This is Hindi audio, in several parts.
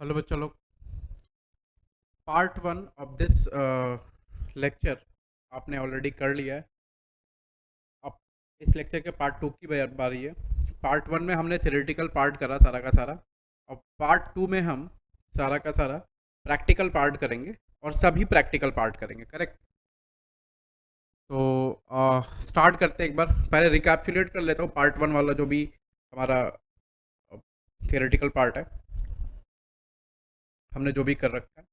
हेलो बच्चों लोग। Part one of this lecture आपने ऑलरेडी कर लिया है। अब इस लेक्चर के पार्ट टू की बारी है। पार्ट वन में हमने थ्योरेटिकल पार्ट करा सारा का सारा। और पार्ट टू में हम सारा का सारा प्रैक्टिकल पार्ट करेंगे और सभी प्रैक्टिकल पार्ट करेंगे। करेक्ट। तो स्टार्ट करते हैं। एक बार पहले रिकैप्चुलेट कर लेता हूँ पार्ट वन वाला जो भी हमारा थियोरेटिकल पार्ट है, हमने जो भी कर रखा है।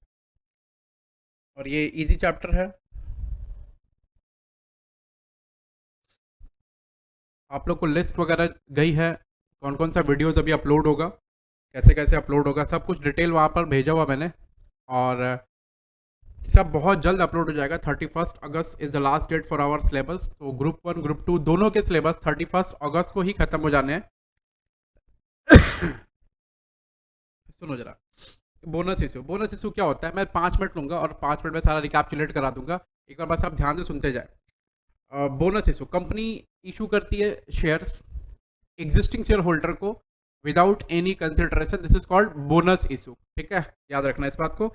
और ये इजी चैप्टर है। आप लोग को लिस्ट वगैरह गई है, कौन कौन सा वीडियोस अभी अपलोड होगा, कैसे कैसे अपलोड होगा, सब कुछ डिटेल वहाँ पर भेजा हुआ मैंने। और सब बहुत जल्द अपलोड हो जाएगा। 31 August is the last date for our syllabus. तो ग्रुप वन ग्रुप टू दोनों के सिलेबस 31 अगस्त को ही ख़त्म हो जाने हैं। सुनो जरा, बोनस इशू क्या होता है, मैं 5 मिनट लूँगा और 5 मिनट में सारा रिकैप्चुलेट करा दूंगा। एक बार बस आप ध्यान से सुनते जाए। बोनस इशू कंपनी इशू करती है शेयर्स एग्जिस्टिंग शेयर होल्डर को without any consideration. This is called bonus issue. ठीक है, याद रखना इस बात को।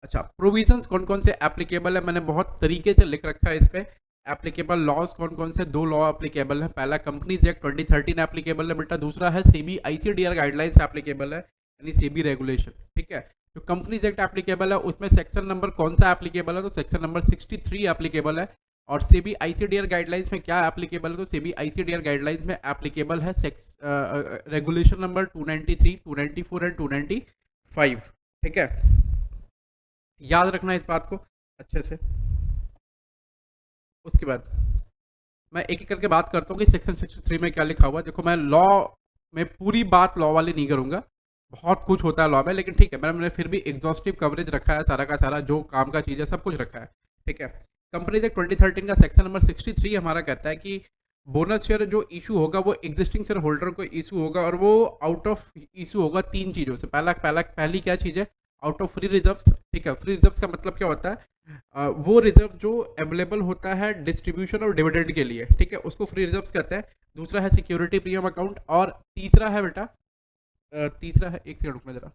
अच्छा, प्रोविजंस कौन कौन से एप्लीकेबल है, मैंने बहुत तरीके से लिख रखा है इस पे। एप्लीकेबल लॉज कौन कौन से, दो लॉ एप्लीकेबल है। पहला कंपनीज एक्ट 2013 एप्लीकेबल है बेटा, दूसरा है सेबी आईसीडीआर गाइडलाइंस एप्लीकेबल है, यानी सेबी रेगुलेशन। ठीक है, जो कंपनीज एक्ट एप्लीकेबल है उसमें सेक्शन नंबर कौन सा एप्लीकेबल है, तो सेक्शन नंबर 63 एप्लीकेबल है। और सेबी आईसीडीआर गाइडलाइंस में क्या एप्लीकेबल है, तो सेबी आईसीडीआर गाइडलाइंस में एप्लीकेबल है रेगुलेशन नंबर 293, 294 एंड 295। ठीक है, याद रखना इस बात को अच्छे से। उसके बाद मैं एक एक करके बात करता हूँ कि सेक्शन 63 में क्या लिखा हुआ है। देखो, मैं लॉ में पूरी बात लॉ वाली नहीं करूँगा, बहुत कुछ होता है लॉ में, लेकिन ठीक है, मैंने फिर भी एग्जॉस्टिव कवरेज रखा है, सारा का सारा जो काम का चीज़ है सब कुछ रखा है। ठीक है, कंपनीज एक्ट 2013 का सेक्शन नंबर 63 हमारा कहता है कि बोनस शेयर जो इशू होगा वो एग्जिस्टिंग शेयर होल्डर को इशू होगा, और वो आउट ऑफ इशू होगा तीन चीज़ों से। पहली क्या चीज़ है, आउट ऑफ फ्री रिजर्व्स। ठीक है, फ्री रिजर्व्स का मतलब क्या होता है, वो रिजर्व जो अवेलेबल होता है डिस्ट्रीब्यूशन और डिविडेंड के लिए। ठीक है, उसको फ्री रिजर्व्स कहते हैं। दूसरा है सिक्योरिटी प्रीमियम अकाउंट, और तीसरा है बेटा, तीसरा है, एक सेकंड रुकना जरा।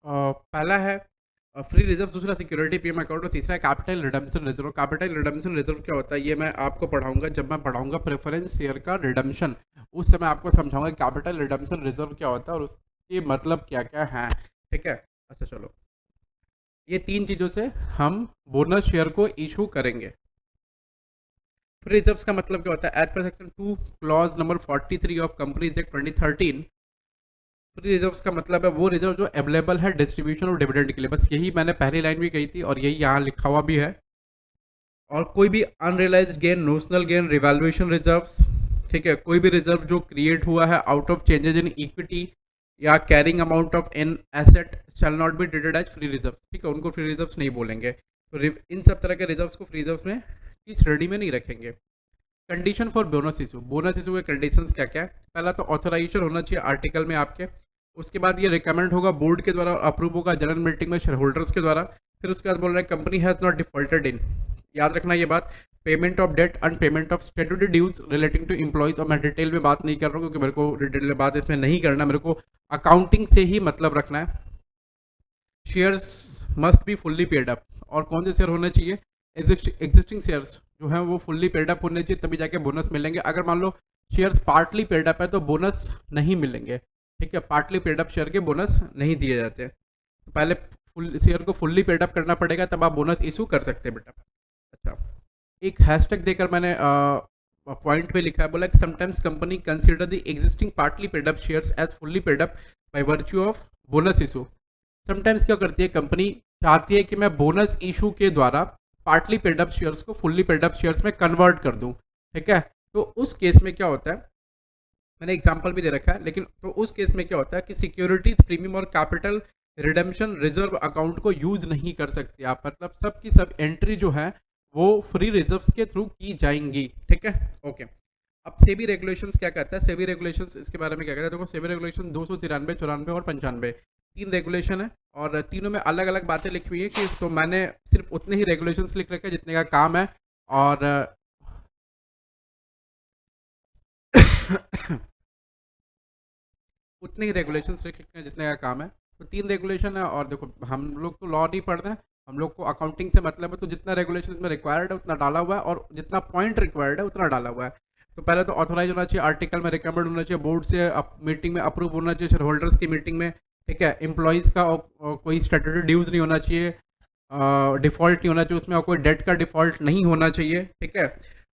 पहला है फ्री रिजर्व, दूसरा सिक्योरिटी प्रीमियम अकाउंट, और तीसरा है capital redemption reserve. Capital redemption reserve क्या होता है, ये मैं आपको पढ़ाऊंगा जब मैं पढ़ाऊंगा प्रेफरेंस शेयर का रिडम्पशन। उस समय आपको समझाऊंगा कैपिटल रिडम्पशन रिजर्व क्या होता है और उसके मतलब क्या क्या है। ठीक है, अच्छा चलो, ये तीन चीज़ों से हम बोनस शेयर को इशू करेंगे। फ्री रिजर्व्स का मतलब क्या होता है, as per section 2 clause number 43 of companies act 2013, free reserves का मतलब है वो रिजर्व जो अवेलेबल है डिस्ट्रीब्यूशन और डिविडेंड के लिए। बस यही मैंने पहली लाइन भी कही थी और यही यहाँ लिखा हुआ भी है। और कोई भी unrealised gain, notional gain, revaluation reserves. ठीक है, कोई भी रिजर्व जो क्रिएट हुआ है out of changes in equity या carrying amount of an asset shall not be treated as free reserve. ठीक है, उनको फ्री रिजर्व्स नहीं बोलेंगे। तो इन सब तरह के रिजर्व्स को फ्री रिजर्व्स में की श्रेणी में नहीं रखेंगे। Condition for bonus issue, bonus issue के कंडीशंस क्या क्या है, पहला तो ऑथराइजेशन होना चाहिए आर्टिकल में आपके। उसके बाद ये रिकमेंड होगा बोर्ड के द्वारा और अप्रूव होगा जनरल मीटिंग में शेयर होल्डर्स के द्वारा। फिर उसके बाद बोल रहे हैं company has not defaulted in, याद रखना ये बात, payment of debt and payment of statutory dues relating to employees. और मैं डिटेल में बात नहीं कर रहा हूँ क्योंकि मेरे को डिटेल में बात इसमें नहीं करना, मेरे को अकाउंटिंग से ही मतलब रखना है। Shares must be fully paid up, और कौन से शेयर होने चाहिए, एग्जिस्टिंग शेयर्स जो हैं वो फुल्ली पेड अप होने चाहिए, तभी जाके बोनस मिलेंगे। अगर मान लो शेयर्स पार्टली पेड अप है तो बोनस नहीं मिलेंगे। ठीक है, पार्टली पेड अप शेयर के बोनस नहीं दिए जाते। तो पहले फुल शेयर को फुल्ली पेड अप करना पड़ेगा, तब आप बोनस इशू कर सकते हैं बेटा। अच्छा, एक हैशटैग देकर मैंने पॉइंट पे लिखा है, बोला कि sometimes company consider the existing partly paid up shares as fully paid up by virtue of bonus issue. Sometimes क्या करती है कंपनी, चाहती है कि मैं बोनस इशू के द्वारा पार्टली पेड अप शेयर्स को फुल्ली पेड अप शेयर्स में कन्वर्ट कर दूं, ठीक है। तो उस केस में क्या होता है, मैंने एग्जांपल भी दे रखा है, लेकिन तो उस केस में क्या होता है कि सिक्योरिटीज प्रीमियम और कैपिटल रिडेम्पशन रिजर्व अकाउंट को यूज नहीं कर सकते आप, मतलब सब की सब एंट्री जो है वो फ्री रिजर्व्स के थ्रू की जाएंगी, ठीक है। ओके, अब सेबी रेगुलेशंस क्या कहता है, सेबी रेगुलेशंस इसके बारे में क्या कहता है, देखो सेबी रेगुलेशन 293, 94 और 95 तीन रेगुलेशन है, और तीनों में अलग अलग बातें लिखी हुई है कि, तो मैंने सिर्फ उतने ही रेगुलेशंस लिख रखे हैं जितने का काम है, और उतने ही रेगुलेशंस लिख लिखते हैं जितने का काम है। तो तीन रेगुलेशन है, और देखो हम लोग तो लॉ नहीं पढ़ते हैं, हम लोग को अकाउंटिंग से मतलब है, तो जितना रेगुलेशन में रिक्वायर्ड है उतना डाला हुआ है, और जितना पॉइंट रिक्वायर्ड है उतना डाला हुआ है। तो पहले तो ऑथोराइज होना चाहिए, आर्टिकल में रिकमेंड होना चाहिए, बोर्ड से मीटिंग में अप्रूव होना चाहिए, शेयर होल्डर्स की मीटिंग में, ठीक है। एम्प्लॉयज़ का कोई स्टैट्यूटरी ड्यूज नहीं होना चाहिए, डिफ़ॉल्ट नहीं होना चाहिए उसमें, और कोई डेट का डिफ़ॉल्ट नहीं होना चाहिए, ठीक है।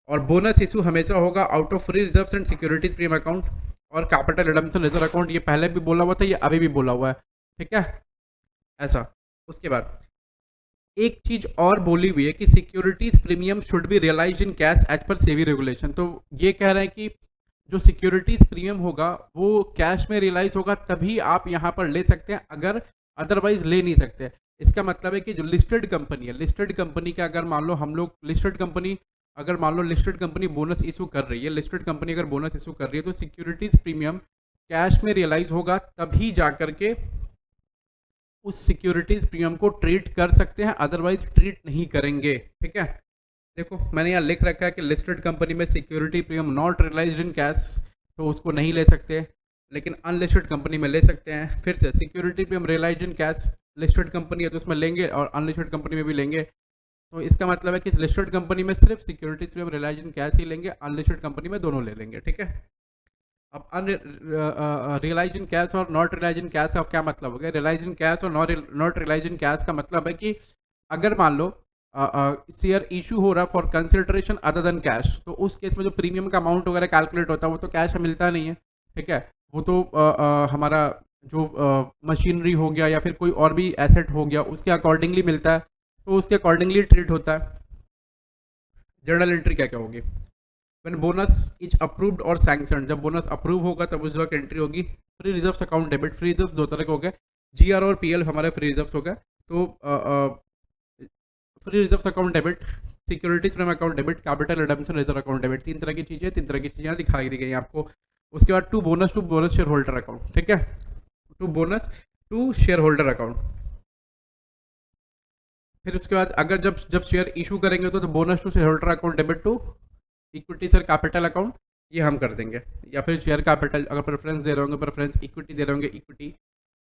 और बोनस इशू हमेशा होगा out of free reserves and securities premium account और कैपिटल रिडम्पशन रिजर्व अकाउंट, ये पहले भी बोला हुआ था, ये अभी भी बोला हुआ है, ठीक है, ऐसा। उसके बाद एक चीज और बोली हुई है कि securities premium should be realised in cash as पर सेबी रेगुलेशन। तो ये कह रहे हैं कि जो सिक्योरिटीज प्रीमियम होगा वो कैश में रियलाइज होगा, तभी आप यहाँ पर ले सकते हैं, अगर अदरवाइज ले नहीं सकते। इसका मतलब है कि जो लिस्टेड कंपनी है, लिस्टेड कंपनी का अगर मान लो हम लोग लिस्टेड कंपनी, अगर मान लो लिस्टेड कंपनी बोनस इशू कर रही है, लिस्टेड कंपनी अगर बोनस इशू कर रही है, तो सिक्योरिटीज प्रीमियम कैश में रियलाइज होगा, तभी जा करके उस सिक्योरिटीज प्रीमियम को ट्रीट कर सकते हैं, अदरवाइज ट्रीट नहीं करेंगे, ठीक है। देखो मैंने यहाँ लिख रखा है कि लिस्टेड कंपनी में security premium not realised in cash, तो उसको नहीं ले सकते, लेकिन अनलिस्टेड कंपनी में ले सकते हैं। फिर से security premium realised in cash, listed company है तो उसमें लेंगे, और अनलिस्टेड कंपनी में भी लेंगे। तो इसका मतलब है कि लिस्टेड कंपनी में सिर्फ security premium realised in cash ही लेंगे, अनलिस्टेड कंपनी में दोनों ले लेंगे, ठीक है। अब रियलाइज इन कैश और नॉट रियलाइज इन कैश का क्या मतलब हो गया, रियलाइज इन कैश और नॉट रियलाइज इन कैश का मतलब है कि अगर मान लो शेयर इशू हो रहा for consideration other than cash, तो उस केस में जो प्रीमियम का अमाउंट वगैरह कैलकुलेट होता है वो तो कैश में मिलता नहीं है, ठीक है। वो तो हमारा जो मशीनरी हो गया या फिर कोई और भी एसेट हो गया उसके अकॉर्डिंगली मिलता है, तो उसके अकॉर्डिंगली ट्रीट होता है। जर्नल एंट्री क्या क्या होगी, व्हेन बोनस इज अप्रूव्ड और सैंक्शनड, जब बोनस अप्रूव होगा तब उस वक्त एंट्री होगी। Free reserves account debit, free reserves दो तरह के हो गए, जीआर और पीएल हमारे फ्री रिजर्व्स हो गए। तो free reserves account debit, securities premium account debit, capital redemption reserve account debit, तीन तरह की चीज़ें यहाँ दिखाई दी गई हैं आपको। उसके बाद to bonus share holder account, ठीक है, टू शेयर होल्डर अकाउंट। फिर उसके बाद अगर जब जब शेयर इशू करेंगे तो bonus to share holder account debit to equity share capital account, ये हम कर देंगे। या फिर शेयर कैपिटल अगर प्रेफरेंस दे रहे होंगे प्रेफरेंस, इक्विटी दे रहे होंगे इक्विटी।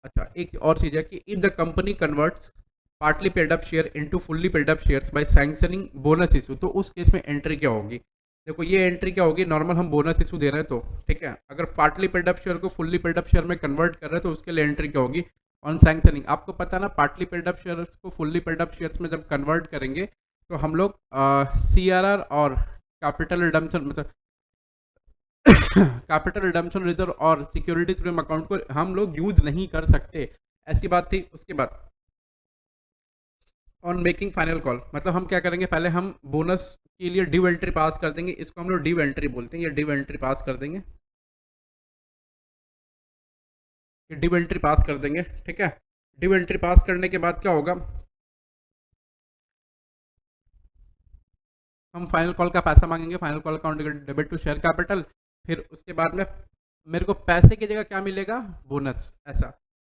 अच्छा, एक और चीज़ है कि if the company converts partly paid up share into fully paid up shares by sanctioning bonus issue, तो उस केस में एंट्री क्या होगी। देखो ये एंट्री क्या होगी, नॉर्मल हम बोनस इशू दे रहे हैं तो ठीक है, अगर पार्टली पेड अप शेयर को फुल्ली पेड अप शेयर में कन्वर्ट कर रहे हैं तो उसके लिए एंट्री क्या होगी ऑन सैंक्शनिंग। आपको पता ना, पार्टली पेड अप शेयर्स को फुल्ली पेड अप शेयर्स में जब कन्वर्ट करेंगे तो हम लोग CRR और कैपिटल रिडम्पशन मतलब कैपिटल रिडम्पशन रिजर्व और सिक्योरिटीज प्रीमियम अकाउंट को हम लोग यूज नहीं कर सकते, ऐसी बात थी। उसके बाद ऑन मेकिंग फाइनल कॉल, मतलब हम क्या करेंगे, पहले हम बोनस के लिए ड्यू एंट्री पास कर देंगे, इसको हम लोग ड्यू एंट्री बोलते हैं, ये ड्यू एंट्री पास कर देंगे, ये ड्यू एंट्री पास कर देंगे, ठीक है। ड्यू एंट्री पास करने के बाद क्या होगा, हम फाइनल कॉल का पैसा मांगेंगे, final call account debit to share capital. फिर उसके बाद में मेरे को पैसे की जगह क्या मिलेगा, बोनस, ऐसा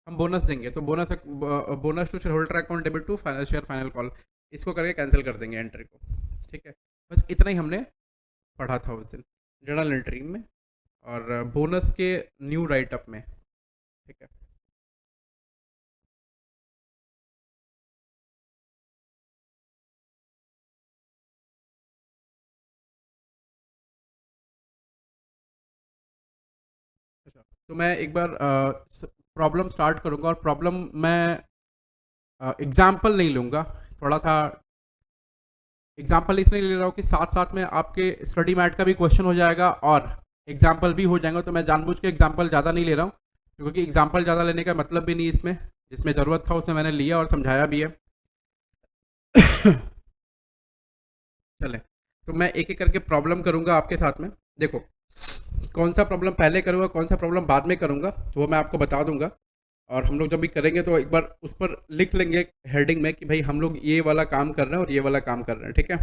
हम बोनस देंगे। तो bonus to share holder account debit to final share final call, इसको करके कैंसिल कर देंगे एंट्री को, ठीक है। बस इतना ही हमने पढ़ा था उस दिन जर्नल एंट्री में और बोनस के न्यू राइटअप में, ठीक है। अच्छा, तो मैं एक बार प्रॉब्लम स्टार्ट करूंगा, और प्रॉब्लम मैं एग्जाम्पल नहीं लूँगा, थोड़ा सा एग्जाम्पल इसलिए ले रहा हूँ कि साथ साथ में आपके स्टडी मैट का भी क्वेश्चन हो जाएगा और एग्जाम्पल भी हो जाएंगे, तो मैं जानबूझ के एग्जाम्पल ज़्यादा नहीं ले रहा हूँ, क्योंकि एग्जाम्पल ज़्यादा लेने का मतलब भी नहीं इसमें, जिसमें ज़रूरत था उसमें मैंने लिया और समझाया भी है। चले, तो मैं एक एक करके प्रॉब्लम करूँगा आपके साथ में। देखो, कौन सा प्रॉब्लम पहले करूँगा, कौन सा प्रॉब्लम बाद में करूँगा, वो मैं आपको बता दूंगा। और हम लोग जब भी करेंगे तो एक बार उस पर लिख लेंगे हेडिंग में कि भाई हम लोग ये वाला काम कर रहे हैं और ये वाला काम कर रहे हैं, ठीक है।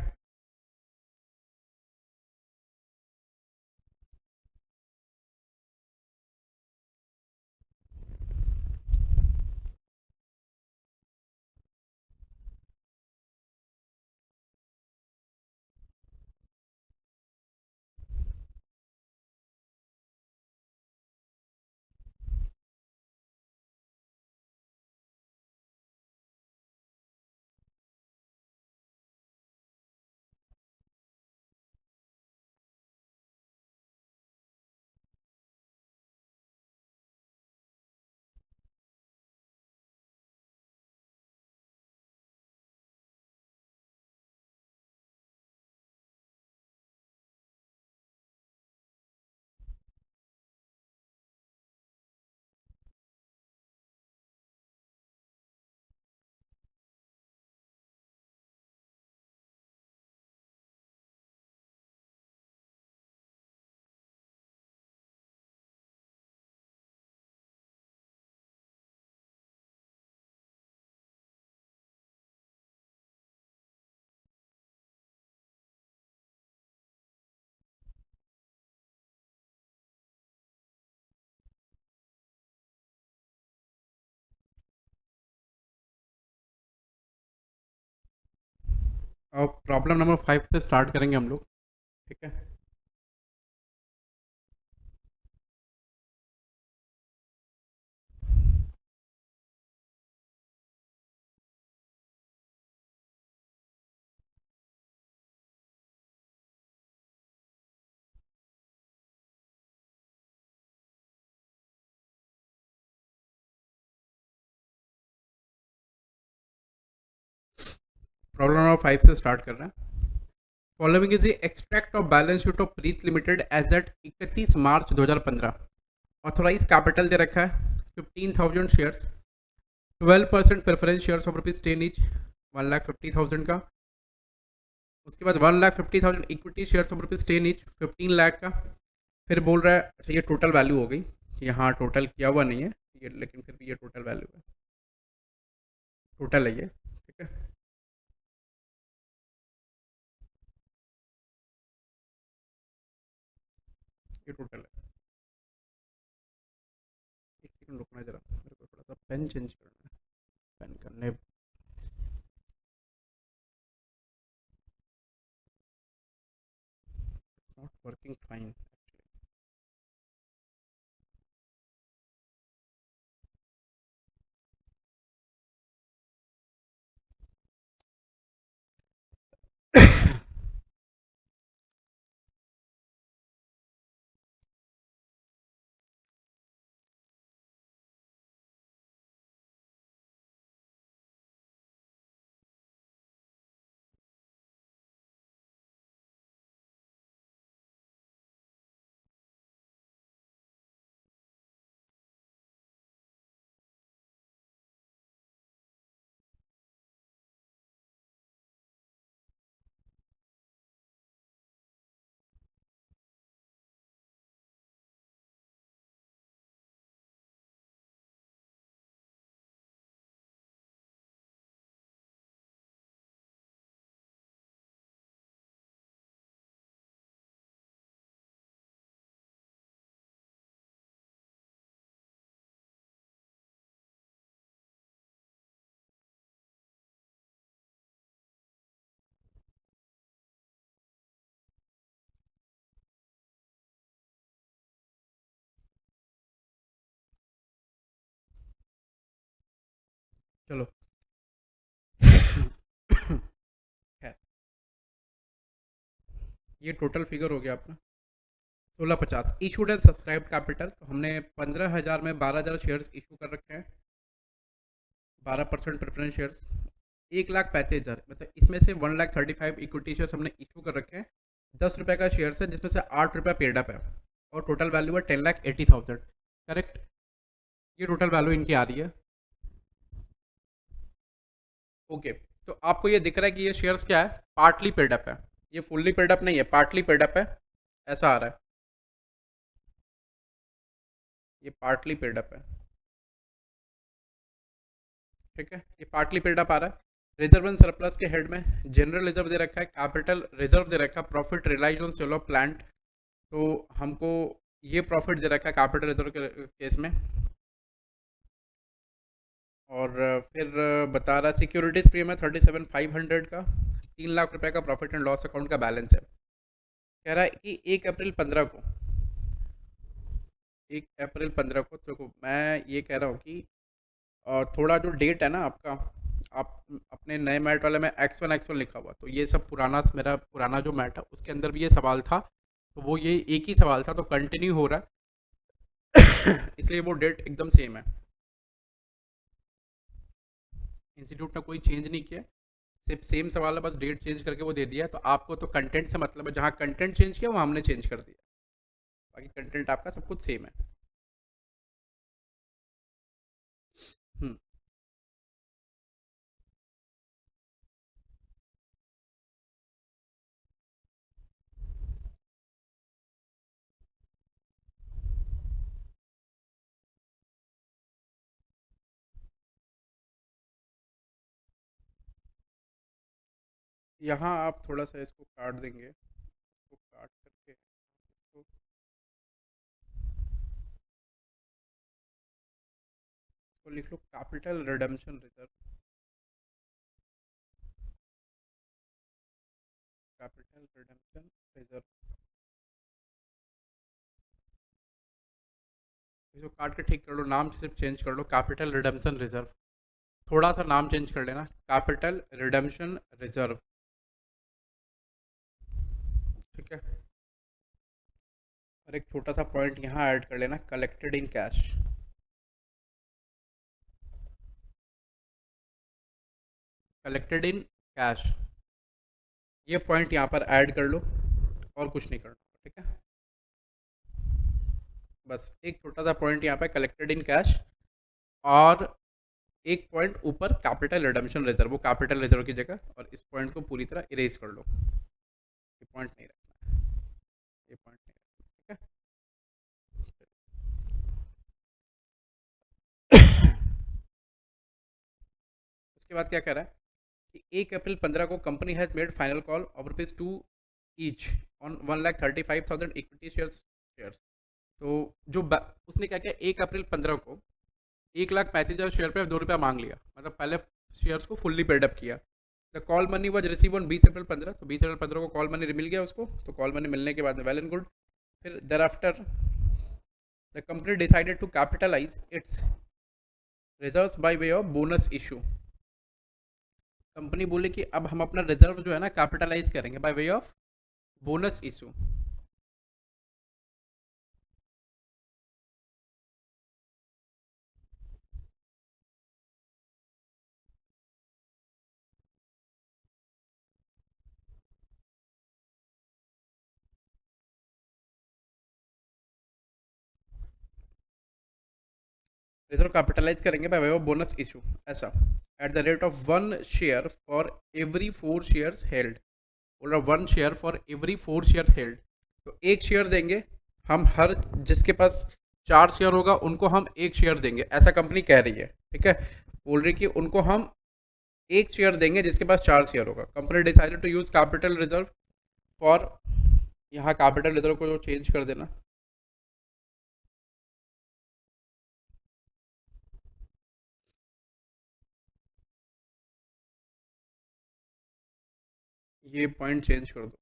और प्रॉब्लम नंबर 5 से स्टार्ट करेंगे हम लोग, ठीक है। प्रॉब्लम नंबर 5 से स्टार्ट कर रहे हैं। Following is the extract of balance sheet of Preet limited as at 31 March 2015। Authorise capital दे रखा है 15,000 shares, 12% preference shares of ₹10 each, 1,50,000 का। उसके बाद 1,50,000 equity shares of ₹10 each, 15 lakh का। फिर बोल रहा है, अच्छा ये टोटल वैल्यू हो गई, यहाँ टोटल किया हुआ नहीं है ये, लेकिन फिर भी ये टोटल वैल्यू है, टोटल है ये, ठीक है। ये टोटल है। एक सेकंड रुकना जरा, मेरे को थोड़ा सा पेन चेंज करना है, पेन करने। Not working fine. चलो। खैर, ये टोटल फिगर हो गया अपना 1650। इशूड एंड सब्सक्राइब कैपिटल, तो हमने 15,000 में 12,000 शेयर्स इशू कर रखे हैं, 12% प्रेफरेंस शेयर्स। 1,35,000, मतलब इसमें से 1,35,000 इक्विटी शेयर हमने इशू कर रखे हैं। 10 रुपये का शेयर है जिसमें से 8 रुपया पेड अप है और टोटल वैल्यू है 10,80,000। करेक्ट, ये टोटल वैल्यू इनकी आ रही है। ओके, तो आपको ये दिख रहा है कि ये शेयर्स क्या है, पार्टली पेड अप है। ये फुल्ली पेड अप नहीं है, पार्टली पेड अप है, ऐसा आ रहा है। ये पार्टली पेड अप है, ठीक है, ये पार्टली पेड अप आ रहा है। रिजर्व एंड सरप्लस के हेड में जनरल रिजर्व दे रखा है, कैपिटल रिजर्व दे रखा है, profit realise on sale of plant. तो हमको ये प्रॉफिट दे रखा है कैपिटल रिजर्व के केस में। और फिर बता रहा सिक्योरिटीज प्रीमियम है 37,500 का। 3 लाख रुपए का प्रॉफिट एंड लॉस अकाउंट का बैलेंस है। कह रहा है कि 1 अप्रैल 15 को, 1 अप्रैल 15 को, तो मैं ये कह रहा हूँ कि थोड़ा जो डेट है ना आपका, आप अपने नए मैट वाले में X1 लिखा हुआ, तो ये सब पुराना, मेरा पुराना जो मैट है उसके अंदर भी ये सवाल था, तो वो ये एक ही सवाल था, तो कंटिन्यू हो रहा है। इसलिए वो डेट एकदम सेम है। इंस्टीट्यूट ने कोई चेंज नहीं किया, सिर्फ सेम सवाल है, बस डेट चेंज करके वो दे दिया है। तो आपको तो कंटेंट से मतलब है, जहाँ कंटेंट चेंज किया वहाँ हमने चेंज कर दिया, बाकी कंटेंट आपका सब कुछ सेम है। हम्म, यहाँ आप थोड़ा सा इसको काट देंगे, इसको काट करके इसको, इसको लिख लो capital redemption reserve, capital redemption reserve. इसको काट के ठीक कर लो, नाम सिर्फ चेंज कर लो, कैपिटल रिडम्पशन रिजर्व। थोड़ा सा नाम चेंज कर लेना, कैपिटल रिडम्पशन रिजर्व, ठीक है। और एक छोटा सा पॉइंट यहाँ ऐड कर लेना, collected in cash, collected in cash, ये पॉइंट यहाँ पर ऐड कर लो, और कुछ नहीं करना, ठीक है। बस एक छोटा सा पॉइंट यहाँ पे कलेक्टेड इन कैश, और एक पॉइंट ऊपर कैपिटल रिडम्पशन रिजर्व, वो कैपिटल रिजर्व की जगह, और इस पॉइंट को पूरी तरह इरेज कर लो, ये पॉइंट नहीं रखना, ये पॉइंट नहीं रखना, ठीक है। उसके बाद क्या कह रहा है कि 1 अप्रैल 15 को company has made final call of ₹2 each on 1,35,000 equity shares. तो जो उसने क्या किया, 1 अप्रैल 15 को 1,35,000 शेयर पे ₹2 मांग लिया, मतलब पहले शेयर्स को फुल्ली पेडअप किया। The call money was receive on 20 अप्रैल 15, तो 20 अप्रैल 15 को कॉल मनी मिल गया उसको, तो कॉल मनी मिलने के बाद में वेल एंड गुड। फिर thereafter the company decided to capitalise its reserves by way of bonus issue. Company बोले कि अब हम अपना रिजर्व जो है ना कैपिटलाइज करेंगे by way of bonus issue. Reserve capitalise करेंगे by way of bonus issue, ऐसा, at the rate of 1 share for every 4 shares held. बोल रहा 1 share for every 4 share held, तो एक शेयर देंगे हम, हर जिसके पास 4 शेयर होगा उनको हम एक शेयर देंगे, ऐसा कंपनी कह रही है, ठीक है। बोल रही कि उनको हम एक शेयर देंगे जिसके पास 4 शेयर होगा। Company decided to use capital reserve for, यहाँ कैपिटल रिजर्व को जो चेंज कर देना, ये पॉइंट चेंज कर दो,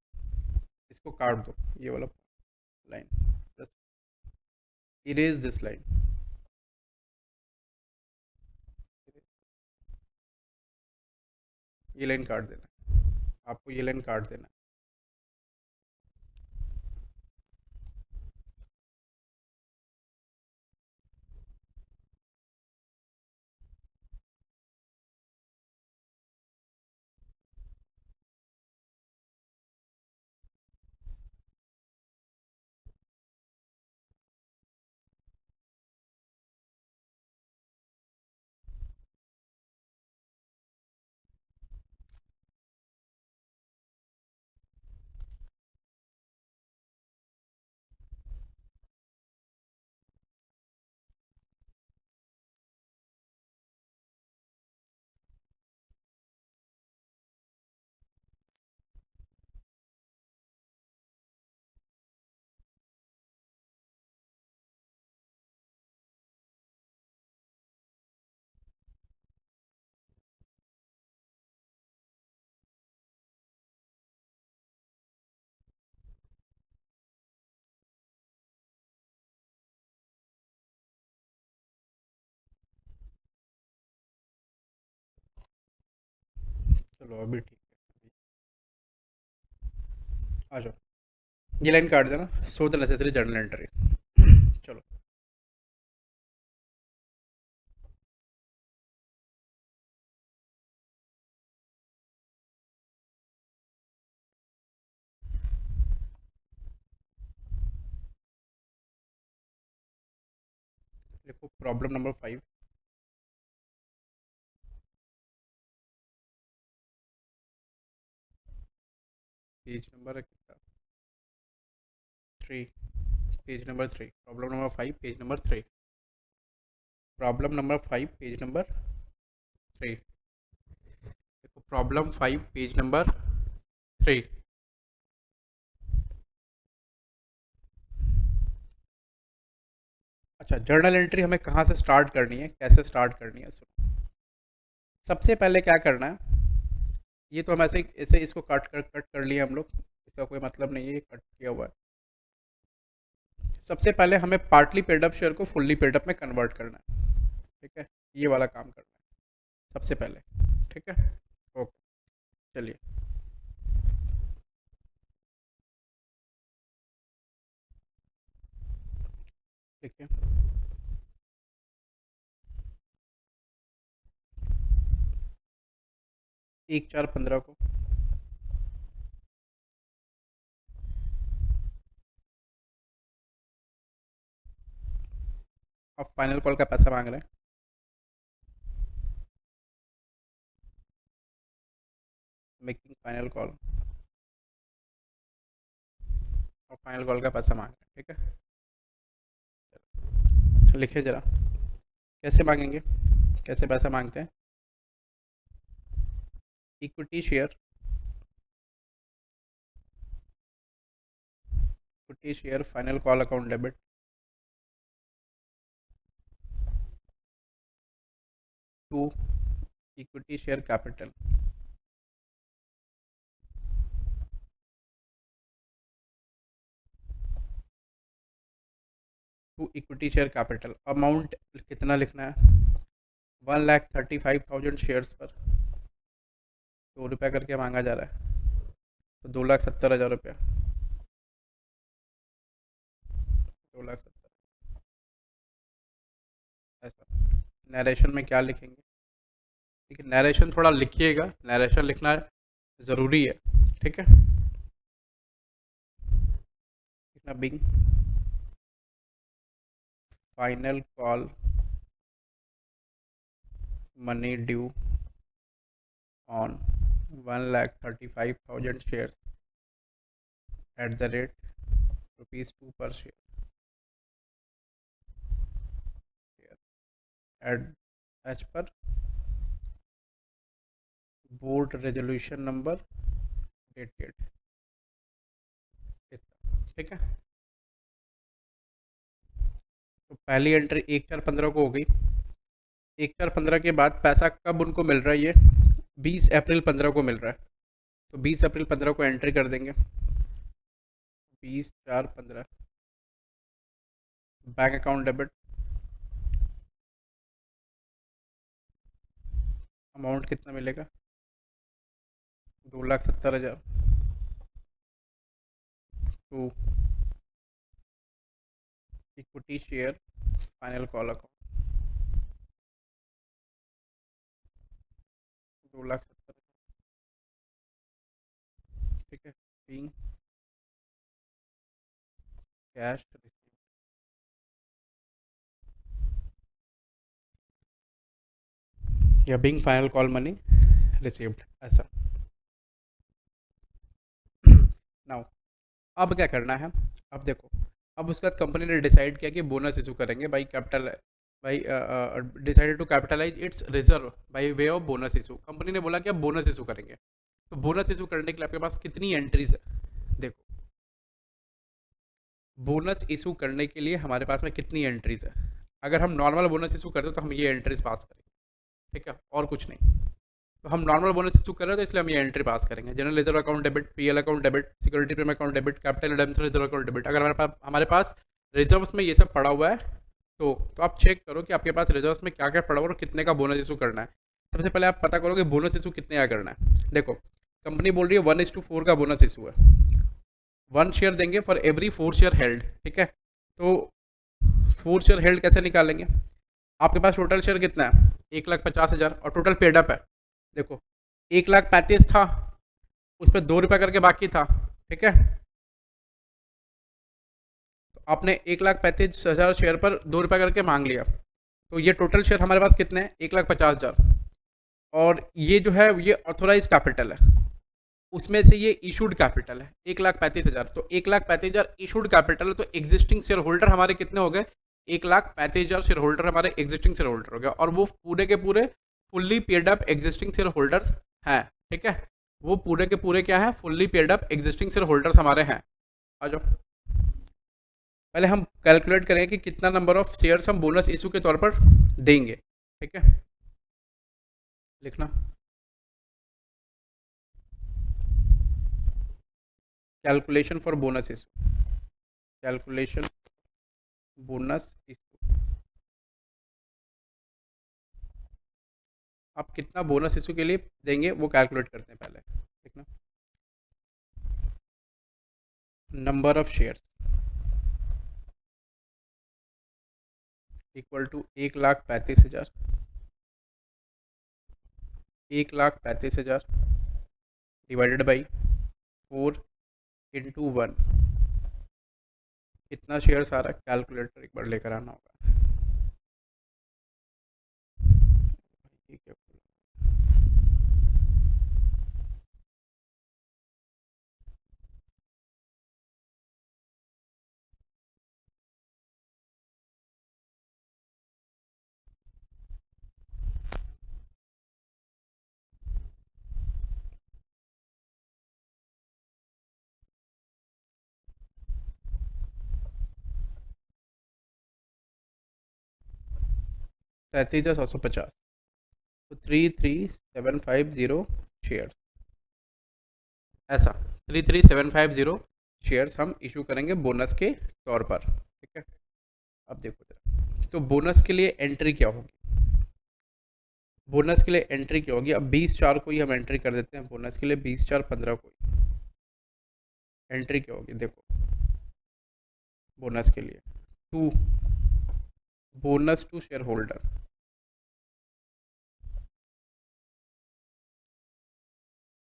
इसको काट दो, ये वाला लाइन, बस इरेज दिस लाइन, ये लाइन काट देना, आपको ये लाइन काट देना। चलो अभी ठीक है, आ जाओ। ये लाइन काट देना, so the necessary journal entry. चलो देखो प्रॉब्लम नंबर 5। पेज नंबर है कितना, 3। Page number 3, problem number 5 page number 3। Problem number 5 page number 3। देखो प्रॉब्लम 5 पेज नंबर 3। अच्छा, जर्नल एंट्री हमें कहाँ से स्टार्ट करनी है, कैसे स्टार्ट करनी है, सुनो। सबसे पहले क्या करना है, ये तो हम ऐसे ऐसे इसको कट कर लिए हम लोग, इसका कोई मतलब नहीं है, ये कट किया हुआ है। सबसे पहले हमें पार्टली पेड अप शेयर को फुल्ली पेड अप में कन्वर्ट करना है। ठीक है, ये वाला काम करना है सबसे पहले। ठीक है, ओके, चलिए। ठीक है, 1/4/15 को आप फाइनल कॉल का पैसा मांग रहे हैं। मेकिंग फाइनल कॉल, और फाइनल कॉल का पैसा मांग रहे हैं। ठीक है, लिखिए ज़रा, कैसे मांगेंगे, कैसे पैसा मांगते हैं। Equity share, equity share final call account debit to equity share capital, to equity share capital. Amount कितना लिखना है, 1,35,000 शेयर्स पर 2 रुपया करके मांगा जा रहा है, तो 2,70,000 रुपया, 2,70,000 ऐसा। नरेशन में क्या लिखेंगे, ठीक है, नरेशन थोड़ा लिखिएगा, नरेशन लिखना ज़रूरी है। ठीक है, लिखना being final call money due on 1,35,000 shares at the rate ₹2 per share at as per board resolution number dated. ठीक है, तो पहली एंट्री 1/4/15 को हो गई। 1/4/15 के बाद पैसा कब उनको मिल रहा है, ये 20 अप्रैल 15 को मिल रहा है, तो 20 अप्रैल 15 को एंट्री कर देंगे। 20/4/15 बैंक अकाउंट डेबिट, अमाउंट कितना मिलेगा, 2,70,000 to equity share final call account, 2,70,000। ठीक है, बीइंग कैश या being final call money received, ऐसा। नाउ अब क्या करना है, अब देखो, अब उसके बाद कंपनी ने डिसाइड किया कि बोनस इशू करेंगे भाई, कैपिटल भाई, decided to capitalise its reserve by way of bonus issue. Company ने बोला कि अब बोनस इशू करेंगे, तो बोनस इशू करने के लिए आपके पास कितनी एंट्रीज है, देखो बोनस इशू करने के लिए हमारे पास में कितनी एंट्रीज है। अगर हम नॉर्मल बोनस इशू करते तो हम ये एंट्रीज पास करेंगे, ठीक है, और कुछ नहीं। तो हम नॉर्मल बोनस इशू कर रहे हैं, तो इसलिए हम ये एंट्री पास करेंगे। General reserve account debit, PL account debit, security premium account debit, capital redemption reserve account debit. अगर हमारे पास रिजर्व्स में ये सब पड़ा हुआ है, तो आप चेक करो कि आपके पास रिजर्व्स में क्या क्या पड़ा हुआ है और कितने का बोनस इशू करना है। सबसे पहले आप पता करो कि बोनस इशू कितने का करना है। देखो कंपनी बोल रही है 1:4 का बोनस इशू है, 1 शेयर देंगे फॉर एवरी 4 शेयर हेल्ड। ठीक है, तो 4 शेयर हेल्ड कैसे निकालेंगे? आपके पास टोटल शेयर कितना है? 1,50,000 और टोटल पेड अप है। देखो 1,35,000 था, उस पर 2 रुपये करके बाकी था। ठीक है, तो आपने 1,35,000 शेयर पर 2 रुपये करके मांग लिया, तो ये टोटल शेयर हमारे पास कितने हैं? 1,50,000। और ये जो है ये ऑथोराइज कैपिटल है, उसमें से ये इशूड कैपिटल है 1,35,000। तो 1,35,000 इशूड कैपिटल है, तो एग्जिस्टिंग शेयर होल्डर हमारे कितने हो गए? 1,35,000 शेयर होल्डर हमारे एग्जिस्टिंग शेयर होल्डर हो गए, और वो पूरे के पूरे fully paid up existing share holders हैं। ठीक है, वो पूरे के पूरे क्या है? Fully paid up existing share holders हमारे हैं। आ जाओ, पहले हम कैलकुलेट करेंगे कि कितना नंबर ऑफ शेयर्स हम बोनस इशू के तौर पर देंगे। ठीक है, लिखना calculation for bonus issue, calculation bonus issue. आप कितना बोनस इशू के लिए देंगे वो कैलकुलेट करते हैं पहले। ठीक ना, number of shares equal to 1,35,000, 1,35,000 divided by 4 × 1। कितना शेयर्स आ रहा है? कैलकुलेटर एक बार लेकर आना होगा। ठीक है, 33,750, तो 33,750 शेयर, ऐसा 33,750 शेयर्स हम इशू करेंगे बोनस के तौर पर। ठीक है, अब देखो जरा, तो बोनस के लिए एंट्री क्या होगी? बोनस के लिए एंट्री क्या होगी? अब 20/4 को ही हम एंट्री कर देते हैं बोनस के लिए, 20/4 को एंट्री क्या होगी? देखो बोनस के लिए to bonus to share holder,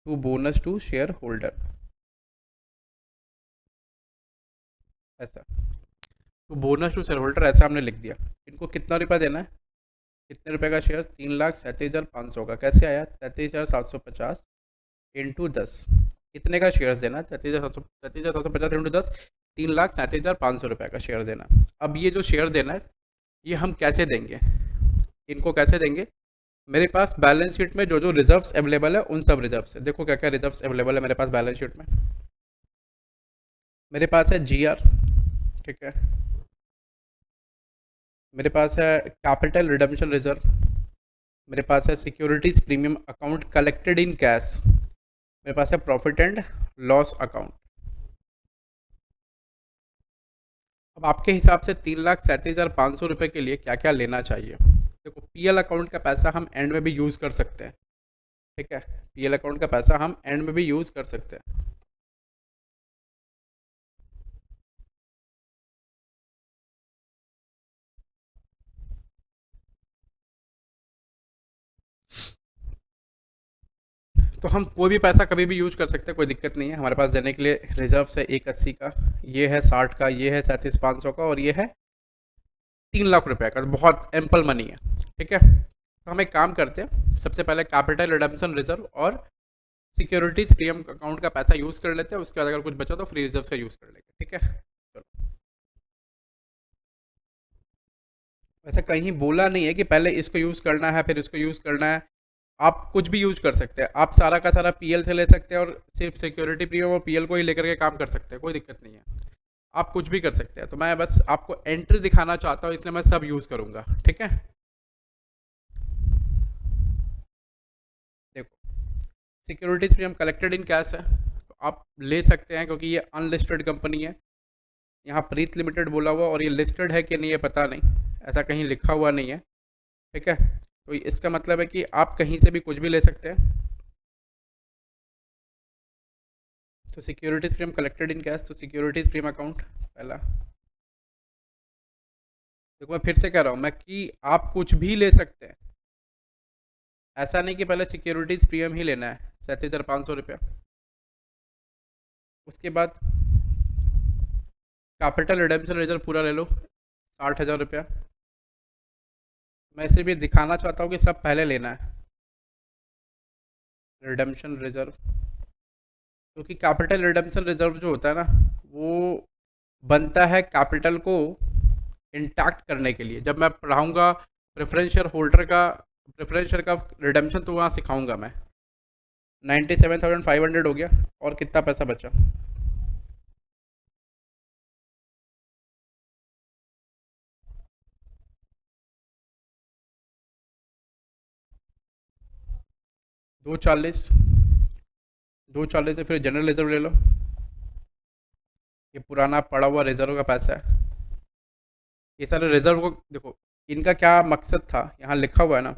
to bonus to share holder, ऐसा to bonus to share holder ऐसा हमने लिख दिया। इनको कितना रुपया देना है? कितने रुपए का शेयर? 3,37,500 का। कैसे आया? 33,750 इंटू 10। कितने का शेयर देना? 33,750 इंटू 10, 3,37,500 का शेयर देना। अब ये जो शेयर देना है ये हम कैसे देंगे? इनको कैसे देंगे? मेरे पास बैलेंस शीट में जो जो रिजर्व्स अवेलेबल है उन सब रिजर्व से, देखो क्या क्या रिजर्व्स अवेलेबल है मेरे पास बैलेंस शीट में। मेरे पास है GR, ठीक है, मेरे पास है कैपिटल रिडम्पशन रिजर्व, मेरे पास है securities premium account collected in cash, मेरे पास है प्रॉफिट एंड लॉस अकाउंट। अब आपके हिसाब से 3,37,500 रुपये के लिए क्या क्या लेना चाहिए? देखो PL अकाउंट का पैसा हम एंड में भी यूज़ कर सकते हैं। ठीक है, PL अकाउंट का पैसा हम एंड में भी यूज़ कर सकते हैं। तो हम कोई भी पैसा कभी भी यूज कर सकते हैं, कोई दिक्कत नहीं है। हमारे पास देने के लिए रिजर्व है 1,80 का, ये है 60 का, ये है 37,500 का, और ये है 3,00,000 रुपये का। बहुत एम्पल मनी है। ठीक है, तो हम एक काम करते हैं, सबसे पहले कैपिटल रिडम्पशन रिजर्व और सिक्योरिटीज प्रीमियम अकाउंट का पैसा यूज़ कर लेते हैं, उसके बाद अगर कुछ बचा तो फ्री रिजर्व का यूज़ कर लेंगे। ठीक है, चलो, वैसे कहीं बोला नहीं है कि पहले इसको यूज़ करना है फिर इसको यूज़ करना है। आप कुछ भी यूज कर सकते हैं, आप सारा का सारा PL से ले सकते हैं और सिर्फ सिक्योरिटी प्रीमियम और PL को ही लेकर के काम कर सकते हैं, कोई दिक्कत नहीं है। आप कुछ भी कर सकते हैं, तो मैं बस आपको एंट्री दिखाना चाहता हूँ, इसलिए मैं सब यूज़ करूँगा। ठीक है, देखो securities premium collected in cash है, तो आप ले सकते हैं क्योंकि ये अनलिस्टेड कंपनी है। यहाँ प्रीत लिमिटेड बोला हुआ और ये लिस्टेड है कि नहीं ये पता नहीं, ऐसा कहीं लिखा हुआ नहीं है। ठीक है, तो इसका मतलब है कि आप कहीं से भी कुछ भी ले सकते हैं। तो securities premium collected in cash, तो सिक्योरिटीज प्रीमियम अकाउंट पहला। देखो मैं फिर से कह रहा हूँ मैं कि आप कुछ भी ले सकते हैं, ऐसा नहीं कि पहले सिक्योरिटीज प्रीमियम ही लेना है 37,500 रुपया। उसके बाद कैपिटल रिडेम्पशन रिजर्व पूरा ले लो 60,000 रुपया। मैं सिर्फ ये दिखाना चाहता हूँ कि सब पहले लेना है रिडेम्पशन रिजर्व, क्योंकि कैपिटल रिडेम्पशन रिजर्व जो होता है ना, वो बनता है कैपिटल को इंटैक्ट करने के लिए। जब मैं पढ़ाऊँगा प्रेफरेंस शेयर होल्डर का, प्रेफरेंस शेयर का रिडेम्पशन, तो वहाँ सिखाऊंगा मैं। 97,500 हो गया, और कितना पैसा बचा? 240, 240 से फिर जनरल रिजर्व ले लो। ये पुराना पड़ा हुआ रिजर्व का पैसा है। ये सारे रिजर्व को देखो, इनका क्या मकसद था, यहाँ लिखा हुआ है ना,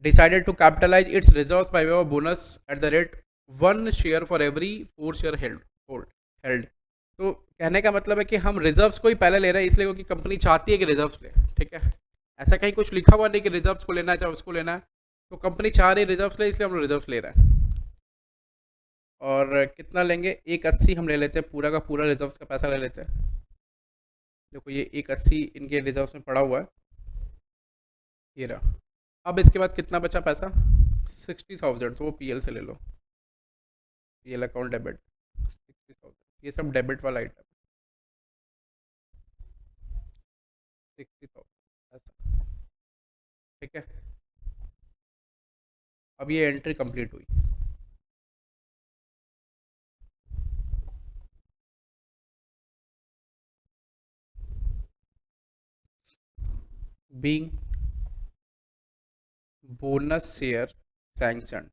decided to capitalise its reserve by way of bonus at the rate 1 share for every 4 share held. तो कहने का मतलब है कि हम रिजर्व्स को ही पहले ले रहे हैं, इसलिए क्योंकि कंपनी चाहती है कि रिजर्व्स ले, ठीक है। ऐसा कहीं कुछ लिखा हुआ नहीं कि रिजर्व्स को लेना है चाहे उसको लेना है, तो कंपनी चाह रही रिजर्व्स ले, इसलिए हम लोग रिजर्व्स ले रहे हैं। और कितना लेंगे? 180 हम ले लेते हैं, पूरा का पूरा रिजर्व्स का पैसा ले लेते हैं। देखो ये 180 इनके रिजर्व्स में पड़ा हुआ है, ये रहा। अब इसके बाद कितना बचा पैसा? 60,000, तो वो पीएल से ले लो, पीएल अकाउंट डेबिट 60,000। ये सब डेबिट वाला आइटम, 60,000 ऐसा, ठीक है। अब ये एंट्री कंप्लीट हुई। Being bonus share sanction,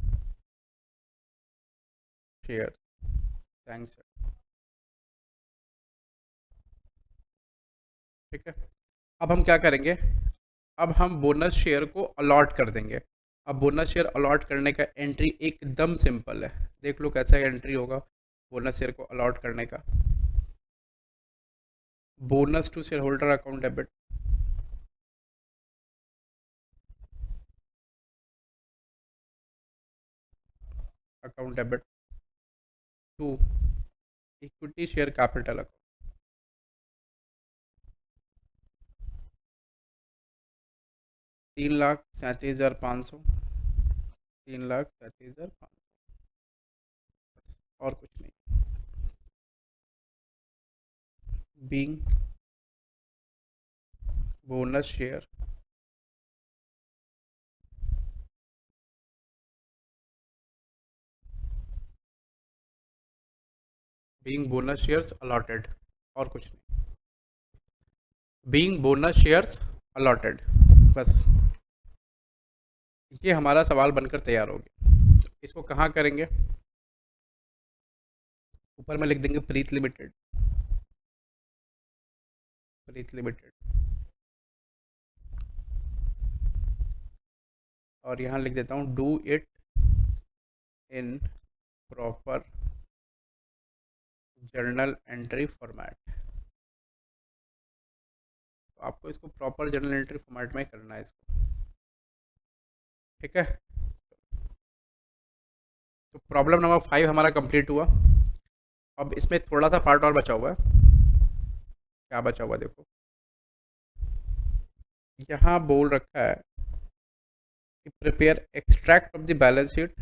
share sanction, ठीक है। अब हम क्या करेंगे? अब हम बोनस शेयर को अलॉट कर देंगे। अब बोनस शेयर अलॉट करने का एंट्री एकदम सिंपल है, देख लो कैसा एंट्री होगा बोनस शेयर को अलॉट करने का। Bonus to share holder account debit, account debit to equity share capital account, 3,37,500, 3,37,500, और कुछ नहीं। Being bonus share being bonus shares allotted, और कुछ नहीं। बीइंग बोनस शेयर्स अलॉटेड, बस ये हमारा सवाल बनकर तैयार हो गया। इसको कहाँ करेंगे? ऊपर में लिख देंगे प्रीत लिमिटेड, प्रीत लिमिटेड, और यहाँ लिख देता हूँ do it in proper journal entry format. तो आपको इसको प्रॉपर जर्नल एंट्री फॉर्मेट में करना है इसको, ठीक है। तो प्रॉब्लम नंबर 5 हमारा कंप्लीट हुआ। अब इसमें थोड़ा सा पार्ट और बचा हुआ है। क्या बचा हुआ देखो, यहाँ बोल रखा है कि prepare extract of the balance sheet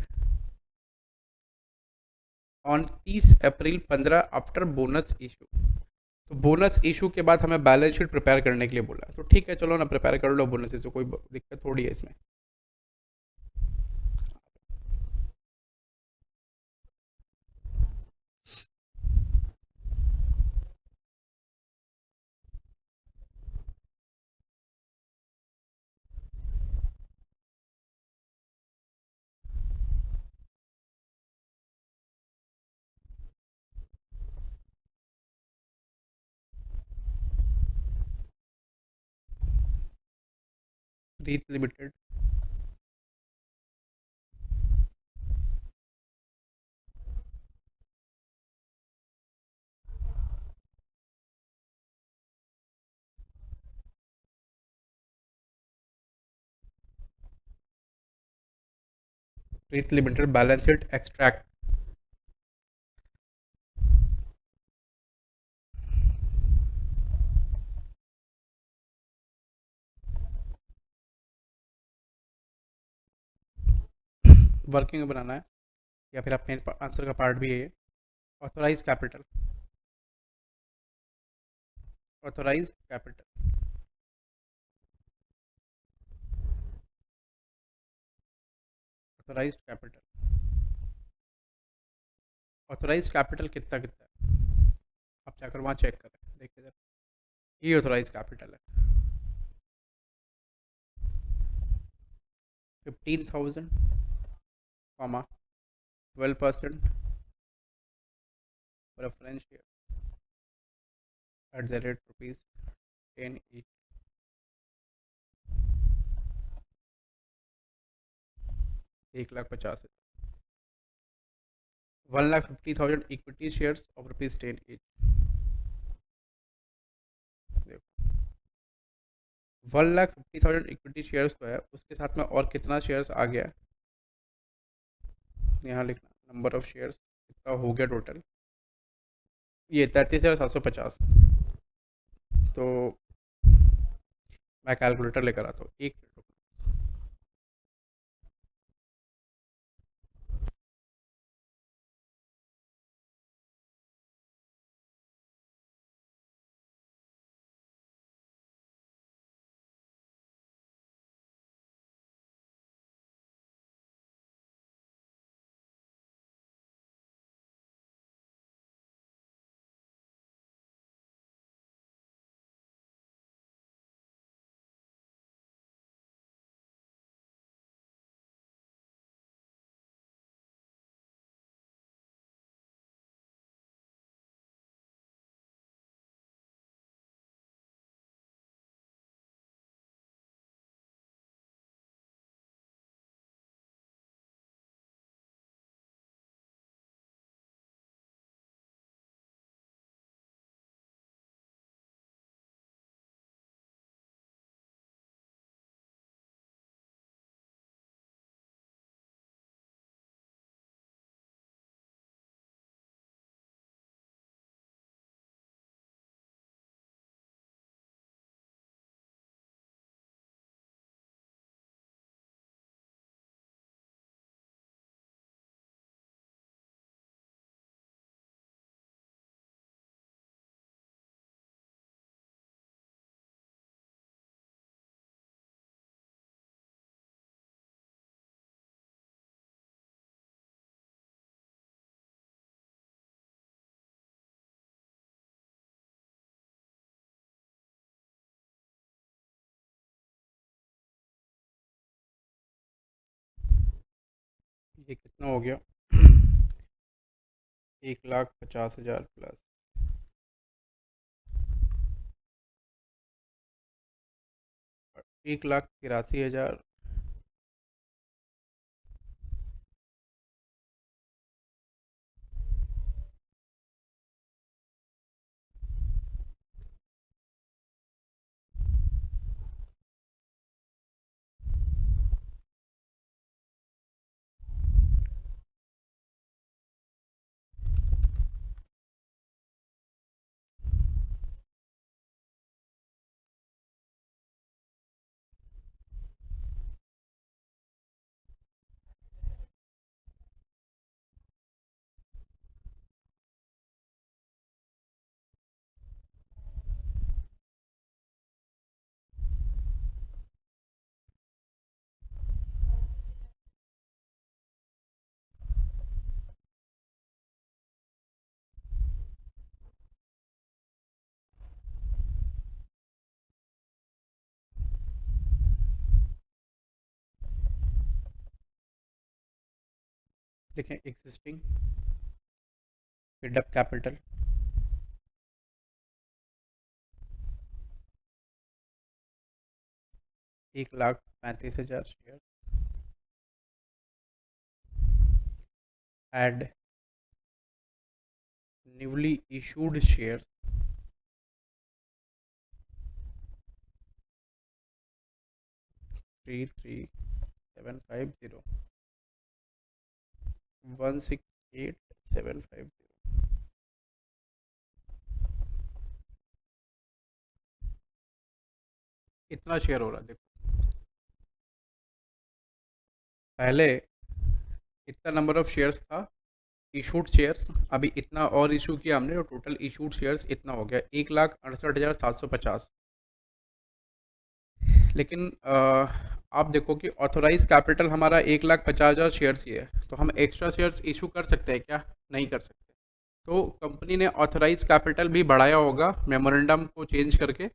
on 30 April 15 after bonus issue. तो बोनस इशू के बाद हमें बैलेंस शीट प्रिपेयर करने के लिए बोला, तो ठीक है चलो ना प्रिपेयर कर लो बोनस इशू, कोई दिक्कत थोड़ी है इसमें। रीत लिमिटेड, रीत limited balance sheet extract, working में बनाना है या फिर आप मेन आंसर का पार्ट भी है ये। Authorise capital, authorise capital, authorise capital, authorise capital कितना कितना है, आप जाकर वहाँ चेक करें, देखिए जरा, ये ऑथोराइज कैपिटल है 15,000 comma 12% preference share eight the rate ₹10 each, 1,50,000, 1,50,000 equity shares of ₹10 each। देखो 1,50,000 इक्विटी शेयर्स तो है, उसके साथ में और कितना शेयर्स आ गया है, यहाँ लिखना नंबर ऑफ शेयर्स कितना हो गया टोटल, ये 33,750। तो मैं कैलकुलेटर लेकर आता हूँ, एक मिनट रुको। ये कितना हो गया, 1,50,000 प्लस 1,83,000, लिखें existing buildup capital, 1,00,000 35,000 share, add newly issued share, 33750 168750। इतना शेयर हो रहा है देखो, पहले इतना नंबर ऑफ शेयर्स था इशूड शेयर्स, अभी इतना और इशू किया हमने तो टोटल इशूड शेयर्स इतना हो गया 1,68,750। लेकिन आप देखो कि ऑथोराइज कैपिटल हमारा 1,50,000 शेयर्स ही है, तो हम एक्स्ट्रा शेयर्स इशू कर सकते हैं क्या? नहीं कर सकते। तो कंपनी ने ऑथोराइज कैपिटल भी बढ़ाया होगा, मेमोरेंडम को चेंज करके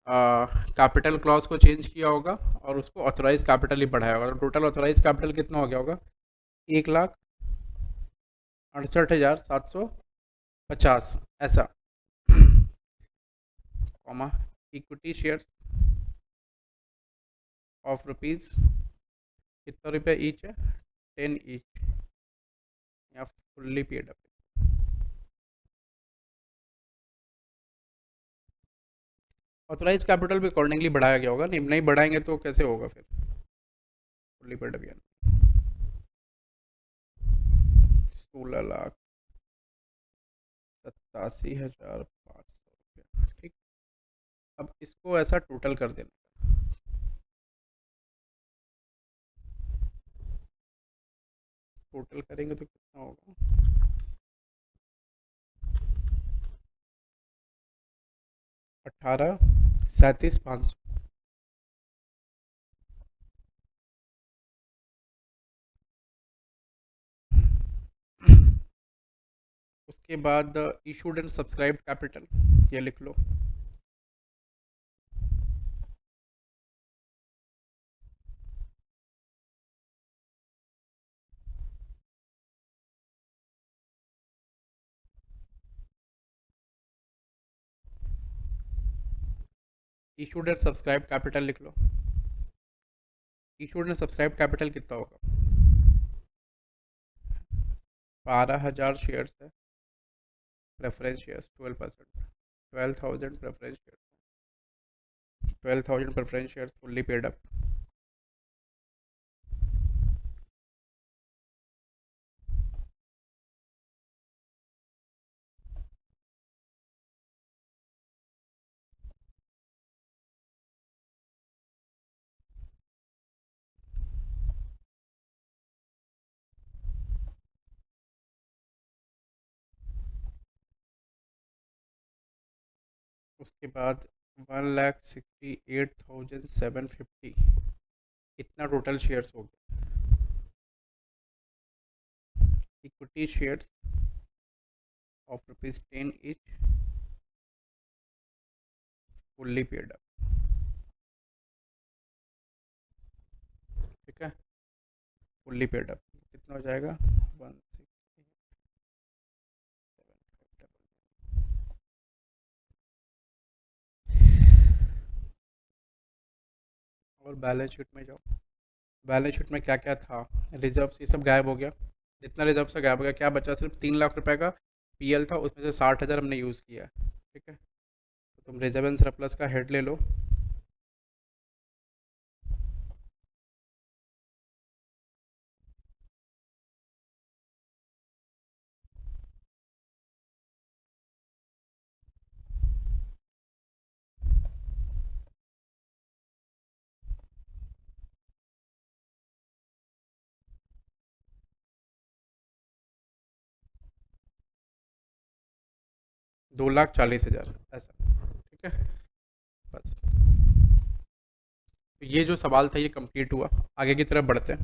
कैपिटल क्लॉज को चेंज किया होगा और उसको ऑथोराइज कैपिटल ही बढ़ाया होगा। तो टोटल ऑथोराइज कैपिटल कितना हो गया होगा? 1,68,750 ऐसा, comma equity shares of rupees कितना रुपये ईच है? 10 ईच, या fully paid up. Authorise capital भी अकॉर्डिंगली बढ़ाया गया होगा, नहीं नहीं बढ़ाएंगे तो कैसे होगा फिर? फुल्ली पेड अप 16,87,500 ठीक। अब इसको ऐसा टोटल कर देना, टोटल करेंगे तो कितना होगा? 18,37,500। उसके बाद इशूड एंड सब्सक्राइब्ड कैपिटल, ये लिख लो। इशूड एंड सब्सक्राइब कैपिटल लिख लो। इशूड एंड सब्सक्राइब कैपिटल कितना होगा? 12,000 शेयर्स है, preference shares 12%, 12,000 preference shares, 12,000 preference shares fully paid up. उसके बाद 1,68,750 इतना टोटल शेयर्स हो गया। Equity shares of ₹10 each fully paid up, ठीक है, फुल्ली पेड अप कितना हो जाएगा? 16,750। और बैलेंस शीट में जाओ, बैलेंस शीट में क्या क्या था? रिजर्व्स ये सब गायब हो गया, जितना रिजर्व से गायब हो गया, क्या बचा? सिर्फ 3 लाख रुपए का पीएल था, उसमें से 60,000 हमने यूज़ किया, ठीक है। तो तुम रिजर्व एंड सरप्लस का हेड ले लो। 2,40,000 ऐसा, ठीक है। बस, तो ये जो सवाल था ये कंप्लीट हुआ। आगे की तरफ बढ़ते हैं,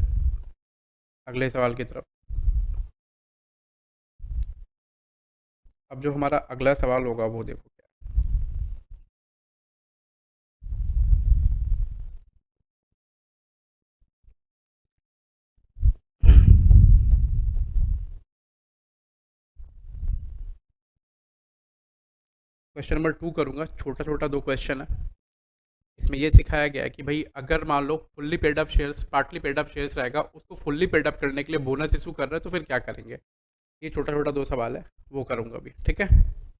अगले सवाल की तरफ। अब जो हमारा अगला सवाल होगा वो देखो क्या है। क्वेश्चन नंबर 2 करूँगा, छोटा छोटा 2 क्वेश्चन है। इसमें ये सिखाया गया है कि भाई अगर मान लो fully paid up shares, partly paid up shares रहेगा, उसको फुल्ली पेड अप करने के लिए बोनस इशू कर रहे हैं, तो फिर क्या करेंगे। ये छोटा छोटा दो सवाल है, वो करूँगा अभी, ठीक है।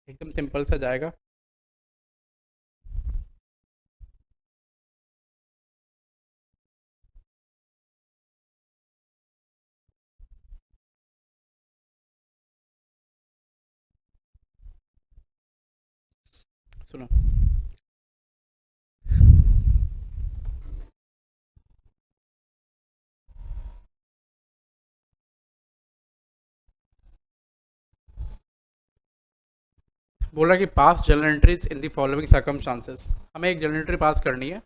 एकदम सिंपल सा जाएगा। सुनो, बोल रहा है कि पास journal entries in the following circumstances. हमें एक जर्नल एंट्री पास करनी है।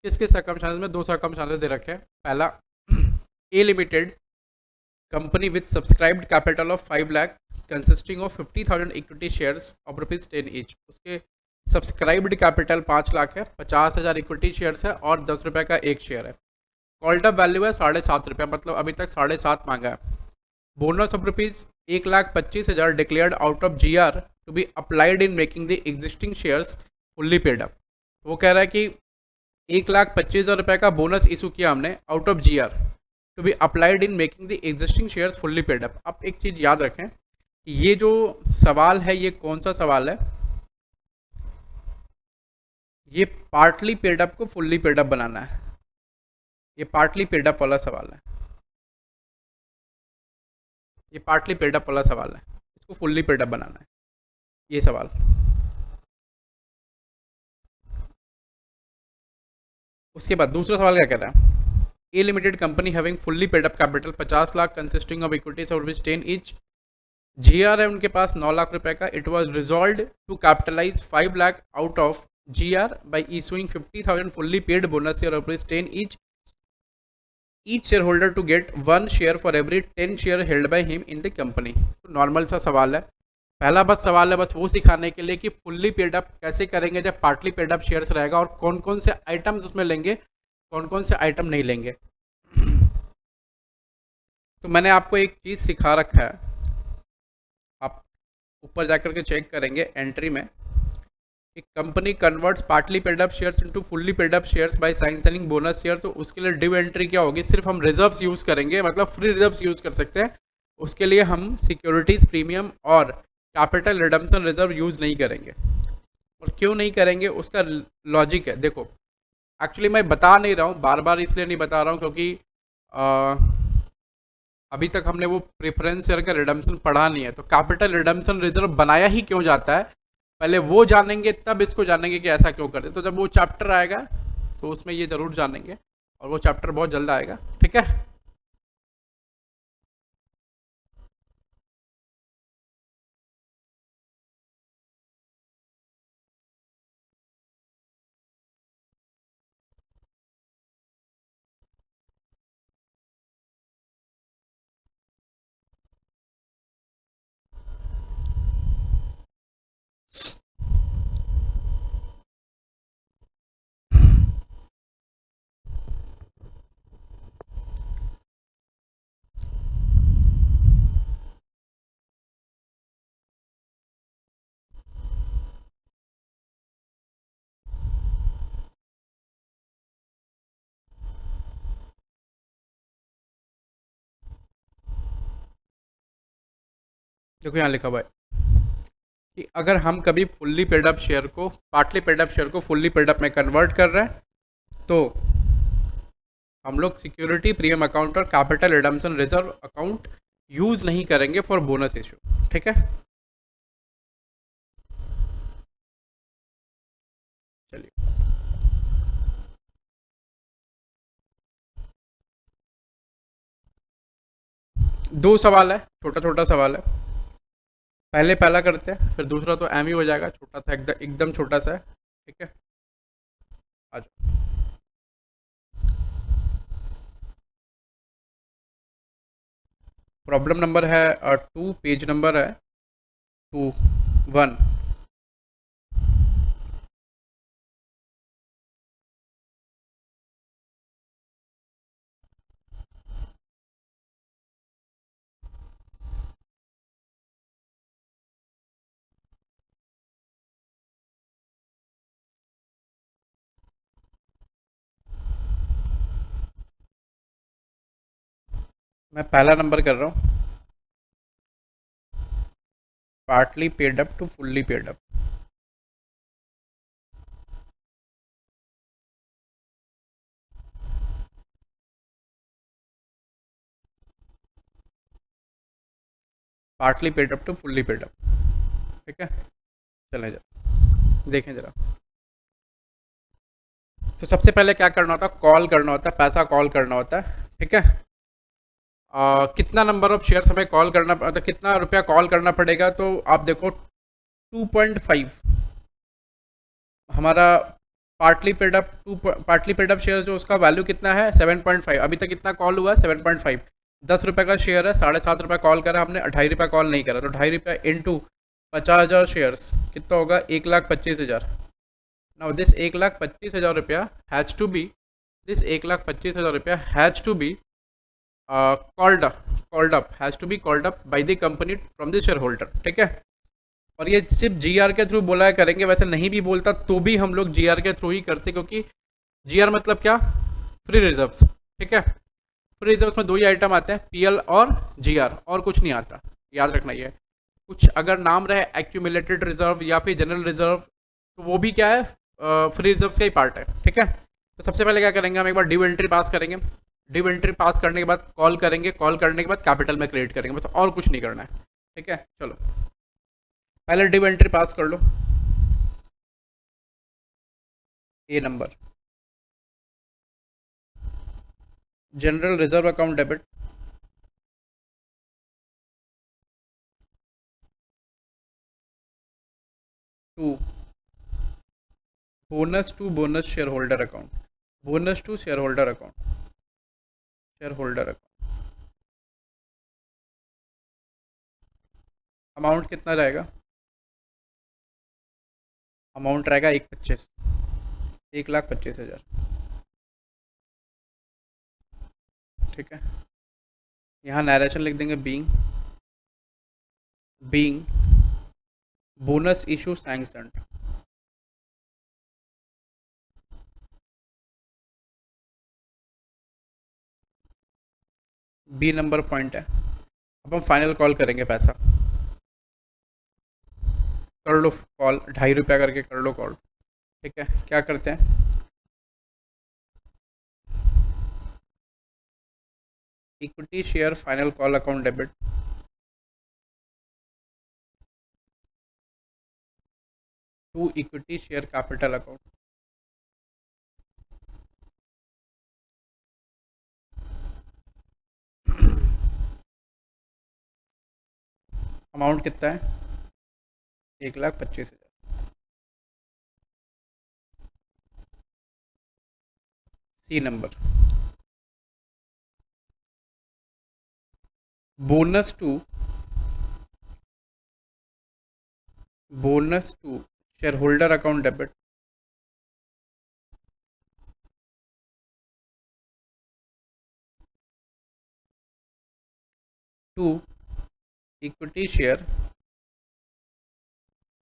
किसके सर्कमस्टांसेस में, दो सर्कमस्टांसेस दे रखे हैं। पहला, a limited company with subscribed capital of 5 lakh consisting of 50,000 equity shares of ₹10 each. उसके सब्सक्राइब्ड कैपिटल 5 लाख है, 50,000 इक्विटी शेयर्स है और ₹10 का एक शेयर है। कॉल्ड अप वैल्यू है ₹7.5, मतलब अभी तक 7.5 मांगा है। Bonus of ₹1,25,000 declared out of GR to be applied in making the existing shares fully paid up. वो कह रहा है कि ₹1,25,000 का बोनस इशू किया हमने out of GR to be applied in making the existing shares fully paid up. अब एक चीज़ याद रखें कि ये जो सवाल है, ये कौन सा सवाल है। ये पार्टली पेड अप को फुल्ली पेड अप बनाना है। ये पार्टली पेड अप वाला सवाल है। ये पार्टली पेड अप वाला सवाल है, इसको फुल्ली पेड अप बनाना है, ये सवाल। उसके बाद दूसरा सवाल क्या कह रहा है। A limited company having fully paid up capital 50 lakh consisting of equities of ₹10 each. GR है उनके पास ₹9 लाख का। It was resolve to capitalise 5 lakh out of GR by issuing 50,000 fully paid bonus share of ₹10 each shareholder to get 1 share for every 10 share held by him in the company. तो नॉर्मल सा सवाल है। पहला बस सवाल है बस वो सिखाने के लिए कि फुल्ली पेड अप कैसे करेंगे जब पार्टली पेड अप शेयर्स रहेगा, और कौन कौन से आइटम्स उसमें लेंगे, कौन कौन से आइटम नहीं लेंगे। तो मैंने आपको एक चीज़ सिखा रखा है, आप ऊपर जाकर के चेक करेंगे एंट्री में कि company converts partly paid up shares into fully paid up shares by selling bonus share. तो उसके लिए डिव एंट्री क्या होगी, सिर्फ हम रिजर्व्स यूज़ करेंगे, मतलब फ्री रिजर्व्स यूज़ कर सकते हैं। उसके लिए हम सिक्योरिटीज़ प्रीमियम और कैपिटल रिडम्पशन रिजर्व यूज़ नहीं करेंगे। और क्यों नहीं करेंगे उसका लॉजिक है, देखो। एक्चुअली मैं बता नहीं रहा हूँ, बार बार इसलिए नहीं बता रहा हूँ क्योंकि अभी तक हमने वो प्रेफरेंस शेयर का रिडम्पशन पढ़ा नहीं है। तो कैपिटल रिडम्पशन रिजर्व बनाया ही क्यों जाता है, पहले वो जानेंगे तब इसको जानेंगे कि ऐसा क्यों करते। तो जब वो चैप्टर आएगा तो उसमें ये ज़रूर जानेंगे, और वो चैप्टर बहुत जल्द आएगा, ठीक है। देखो यहाँ लिखा हुआ है कि अगर हम कभी फुल्ली पेड अप शेयर को, पार्टली पेड अप शेयर को फुल्ली पेड अप में कन्वर्ट कर रहे हैं, तो हम लोग सिक्योरिटी प्रीमियम अकाउंट और capital redemption reserve account use नहीं करेंगे फॉर बोनस इशू, ठीक है। चलिए, दो सवाल है, छोटा छोटा सवाल है। पहले पहला करते हैं, फिर दूसरा तो एम ही हो जाएगा, छोटा सा, एकदम एकदम छोटा सा है, ठीक है। आ जाओ। प्रॉब्लम नंबर है 2, पेज नंबर है 21। मैं पहला नंबर कर रहा हूँ, partly paid up to fully paid up. Partly paid up to fully paid up. ठीक है, चलें जरा देखें जरा। तो सबसे पहले क्या करना होता है, कॉल करना होता है, पैसा कॉल करना होता है। ठीक है, कितना नंबर ऑफ शेयर्स हमें कॉल करना मतलब कितना रुपया कॉल करना पड़ेगा, तो आप देखो 2.5 हमारा पार्टली पेड अप शेयर जो उसका वैल्यू कितना है 7.5। अभी तक कितना कॉल हुआ है 7.5। 10 रुपये का शेयर है, 7.5 रुपये कॉल करा हमने, 2.5 रुपये कॉल नहीं करा, तो 2.5 रुपये इंटू 50,000 शेयर्स कितना होगा 1,25,000। नाउ दिस 1,25,000 रुपया हैज़ टू बी, दिस 1,25,000 रुपया has to be called called up has to be called up by the company from the shareholder. ठीक है, और ये सिर्फ जीआर के थ्रू बोला करेंगे, वैसे नहीं भी बोलता तो भी हम लोग जीआर के थ्रू ही करते, क्योंकि जीआर मतलब क्या, फ्री रिजर्व्स। ठीक है, फ्री रिजर्व्स में दो ही आइटम आते हैं, पीएल और जीआर, और कुछ नहीं आता, याद रखना ये। कुछ अगर नाम रहे एक्यूमुलेटेड रिजर्व या फिर जनरल रिजर्व, तो वो भी क्या है, फ्री रिजर्व्स का ही पार्ट है। ठीक है, तो सबसे पहले क्या करेंगे, हम एक बार ड्यू एंट्री पास करेंगे, ड्यू एंट्री पास करने के बाद कॉल करेंगे, कॉल करने के बाद कैपिटल में क्रिएट करेंगे, बस और कुछ नहीं करना है। ठीक है, चलो पहले ड्यू एंट्री पास कर लो। A number, general reserve account debit, to bonus to bonus share holder account, bonus to share holder account, share holder account. Amount कितना रहेगा, अमाउंट रहेगा 1,25,000। ठीक है, यहाँ नरेशन लिख देंगे, being bonus issue sanctioned. B number point है। अब हम फाइनल कॉल करेंगे, पैसा कर लो कॉल, 2.5 रुपया करके कर लो कॉल। ठीक है, क्या करते हैं, equity share final call account debit to equity share capital account. Amount कितना है 1,25,000। C number, bonus to share holder account debit to equity share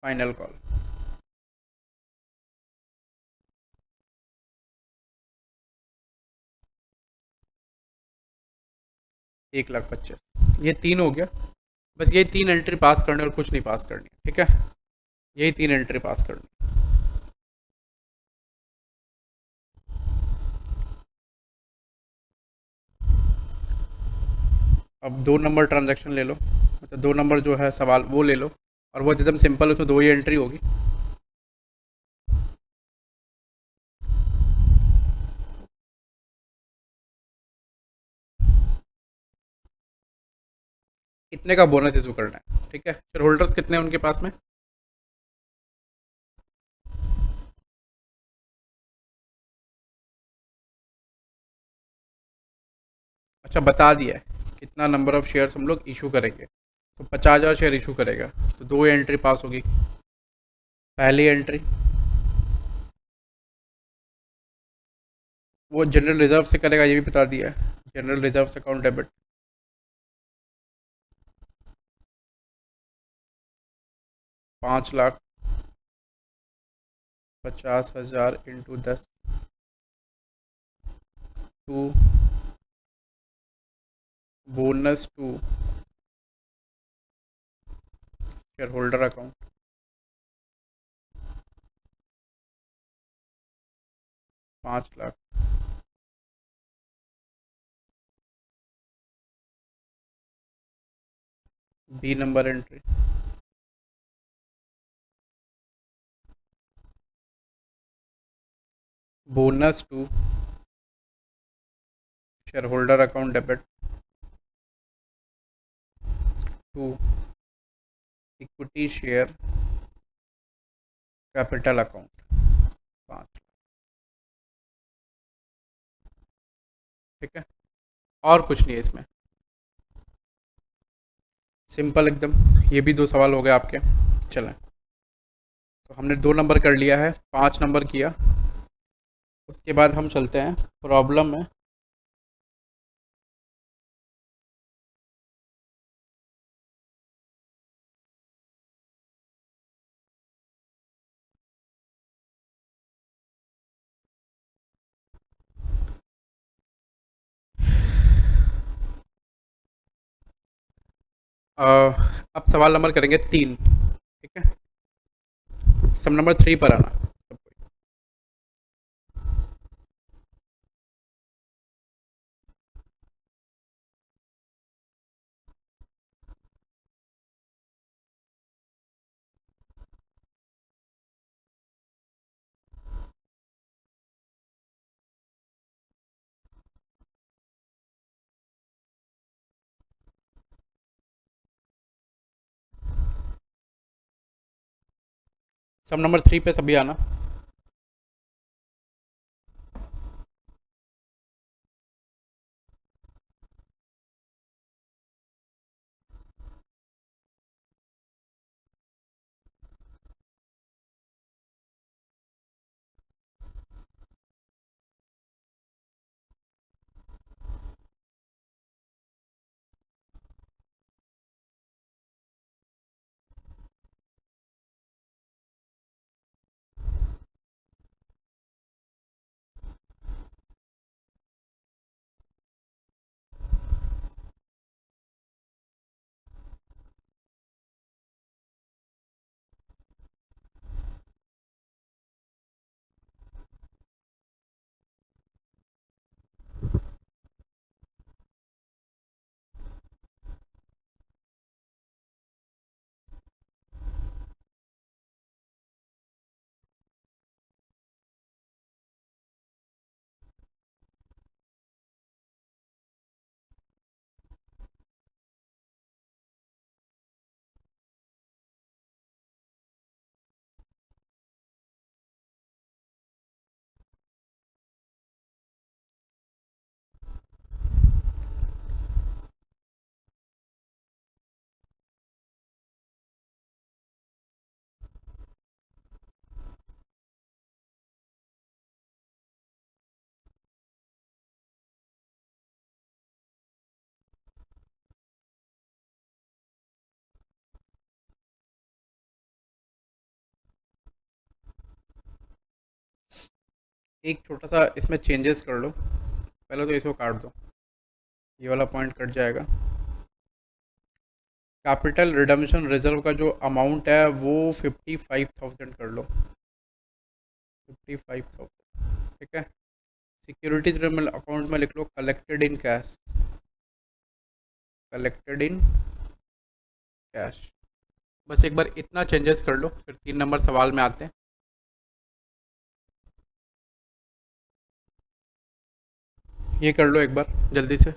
final call. 1,25,000, ये तीन हो गया। बस ये तीन एंट्री पास करने और कुछ नहीं पास करनी। ठीक है, यही तीन एंट्री पास करनी। अब 2 नंबर ट्रांजैक्शन ले लो, मतलब 2 नंबर जो है सवाल वो ले लो, और वो एकदम सिंपल, उसमें दो ही एंट्री होगी। कितने का बोनस इशू करना है। ठीक है, शेयर होल्डर्स कितने हैं उनके पास में, अच्छा बता दिया है कितना नंबर ऑफ शेयर्स हम लोग इशू करेंगे, तो 50,000 शेयर इशू करेगा, तो दो एंट्री पास होगी। पहली एंट्री वो जनरल रिजर्व से करेगा, ये भी बता दिया है, general reserve account debit 5,50,000 into 10 to bonus to share holder account 5 lakh. B number entry, bonus to share holder account debit to equity share capital account 5। ठीक है, और कुछ नहीं है इसमें, सिंपल एकदम। ये भी 2 सवाल हो गए आपके। चलें, तो हमने 2 नंबर कर लिया है, 5 नंबर किया। उसके बाद हम चलते हैं प्रॉब्लम में। अब सवाल नंबर करेंगे 3। ठीक है, सब नंबर 3 पर आना। सब नंबर 3 पे सभी आना। एक छोटा सा इसमें चेंजेस कर लो, पहले तो इसको काट दो, ये वाला पॉइंट कट जाएगा। कैपिटल रिडम्पशन रिजर्व का जो अमाउंट है वो 55,000 कर लो, 55,000। ठीक है, सिक्योरिटीज अकाउंट में लिख लो collected in cash, collected in cash. बस एक बार इतना चेंजेस कर लो, फिर 3 नंबर सवाल में आते हैं। ये कर लो एक बार जल्दी से।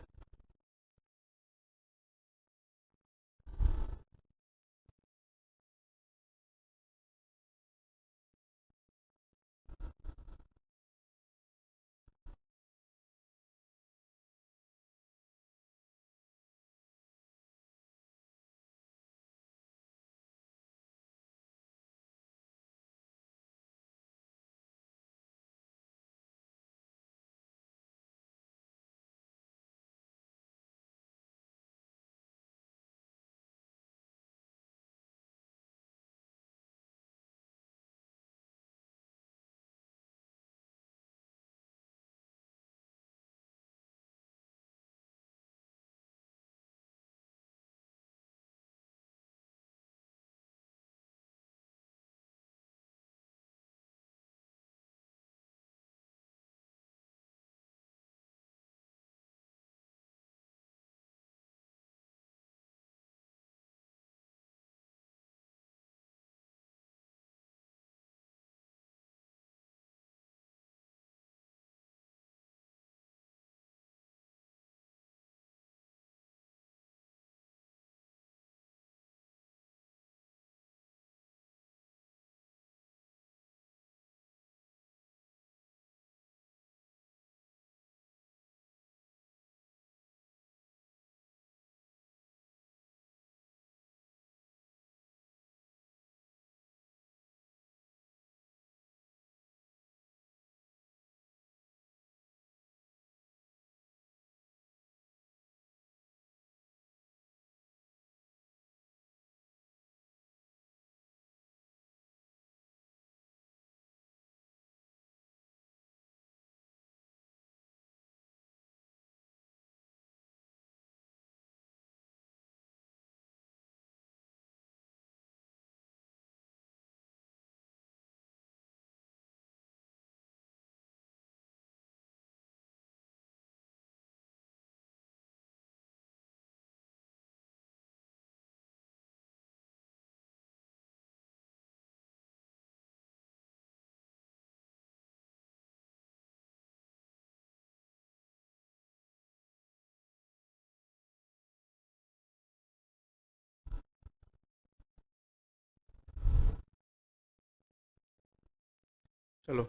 चलो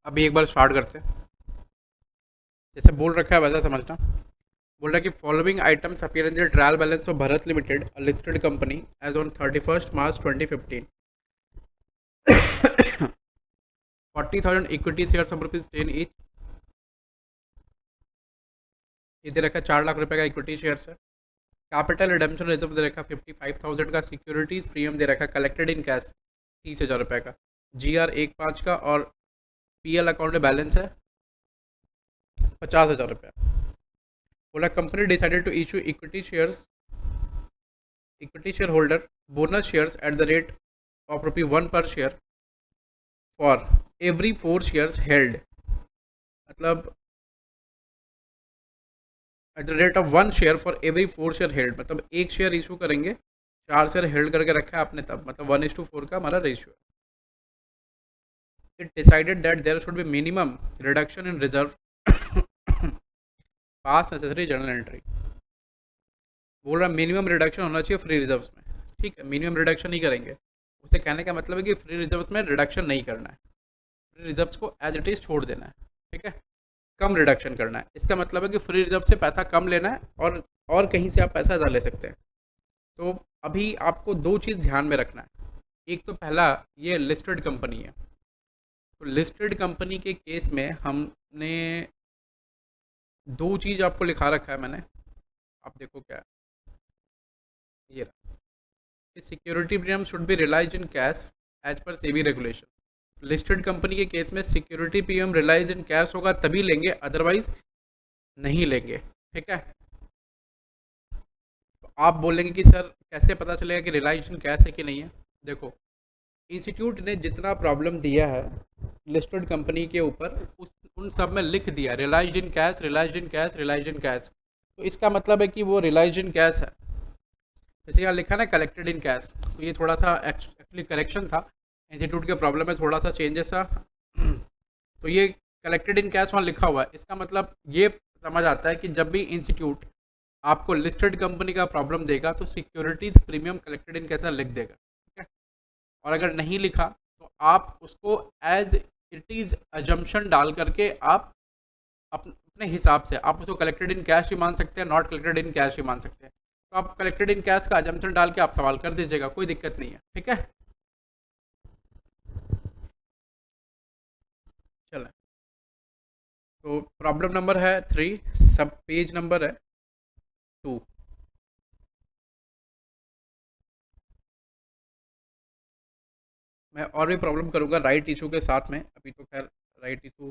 अभी एक बार स्टार्ट करते हैं। जैसे बोल रखा है वैसा समझना। बोल रहा है कि following items appear in the trial balance of Bharat limited, a listed company, as on 31st March 2015। 40,000 equity shares of ₹10 each. ये दे रखा है 4 लाख रुपए का इक्विटी शेयर्स है। कैपिटल रिडेम्पशन रिजर्व दे रखा 55,000 का। सिक्योरिटीज प्रीमियम दे रखा कलेक्टेड इन कैश 30,000 रुपये का। GR 15 का। और PL अकाउंट में बैलेंस है 50,000 रुपये। बोला company decided to issue equity shareholder bonus shares at the rate of ₹1 per share for every 4 shares held. मतलब at the rate of 1 share for every 4 share held, मतलब 1 शेयर इशू करेंगे, 4 शेयर हेल्ड करके रखा है आपने तब, मतलब 1:4 का हमारा रेशियो है। It decided that there should be minimum reduction in reserve pass necessary journal entry. बोल रहा मिनिमम रिडक्शन होना चाहिए फ्री रिजर्व्स में। ठीक है, मिनिमम रिडक्शन नहीं करेंगे। उसे कहने का मतलब है कि फ्री रिजर्व्स में रिडक्शन नहीं करना है, फ्री रिजर्व्स को एज इट इज़ छोड़ देना है। ठीक है, कम रिडक्शन करना है। इसका मतलब है कि फ्री रिजर्व से पैसा कम लेना है और कहीं से आप पैसा ज़्यादा ले सकते हैं। तो अभी आपको 2 चीज़ ध्यान में रखना है। एक तो पहला, ये लिस्टेड कंपनी है, तो लिस्टेड कंपनी के केस में हमने 2 चीज़ आपको लिखा रखा है मैंने, आप देखो क्या है। ये रहा, security premium should be realise in cash as पर सेबी रेगुलेशन। लिस्टेड कंपनी के केस में security premium realise in cash होगा तभी लेंगे, अदरवाइज नहीं लेंगे। ठीक है, तो आप बोलेंगे कि सर कैसे पता चलेगा कि रिलाइज इन कैश है कि नहीं है। देखो, इंस्टीट्यूट ने जितना प्रॉब्लम दिया है लिस्टेड कंपनी के ऊपर, उन सब में लिख दिया realise in cash, realise in cash, realise in cash. तो इसका मतलब है कि वो रिलाइज इन कैश है। जैसे यहाँ लिखा ना कलेक्टेड इन कैश, तो ये थोड़ा सा एक्चुअली करेक्शन था, इंस्टीट्यूट के प्रॉब्लम में थोड़ा सा चेंजेस था। तो ये कलेक्टेड इन कैश वहाँ लिखा हुआ है, इसका मतलब ये समझ आता है कि जब भी इंस्टीट्यूट आपको लिस्टेड कंपनी का प्रॉब्लम देगा तो सिक्योरिटीज़ प्रीमियम कलेक्टेड इन कैसा लिख देगा। ठीक है, और अगर नहीं लिखा तो आप उसको एज इट इज़ अजम्पशन डाल करके आप अपने हिसाब से आप उसको कलेक्टेड इन कैश भी मान सकते हैं, नॉट कलेक्टेड इन कैश भी मान सकते हैं। तो आप कलेक्टेड इन कैश का अजम्पशन डाल के आप सवाल कर दीजिएगा, कोई दिक्कत नहीं है। ठीक है, चलें। तो प्रॉब्लम नंबर है 3, सब पेज नंबर है 2। मैं और भी प्रॉब्लम करूँगा राइट इशू के साथ में, अभी तो खैर राइट इशू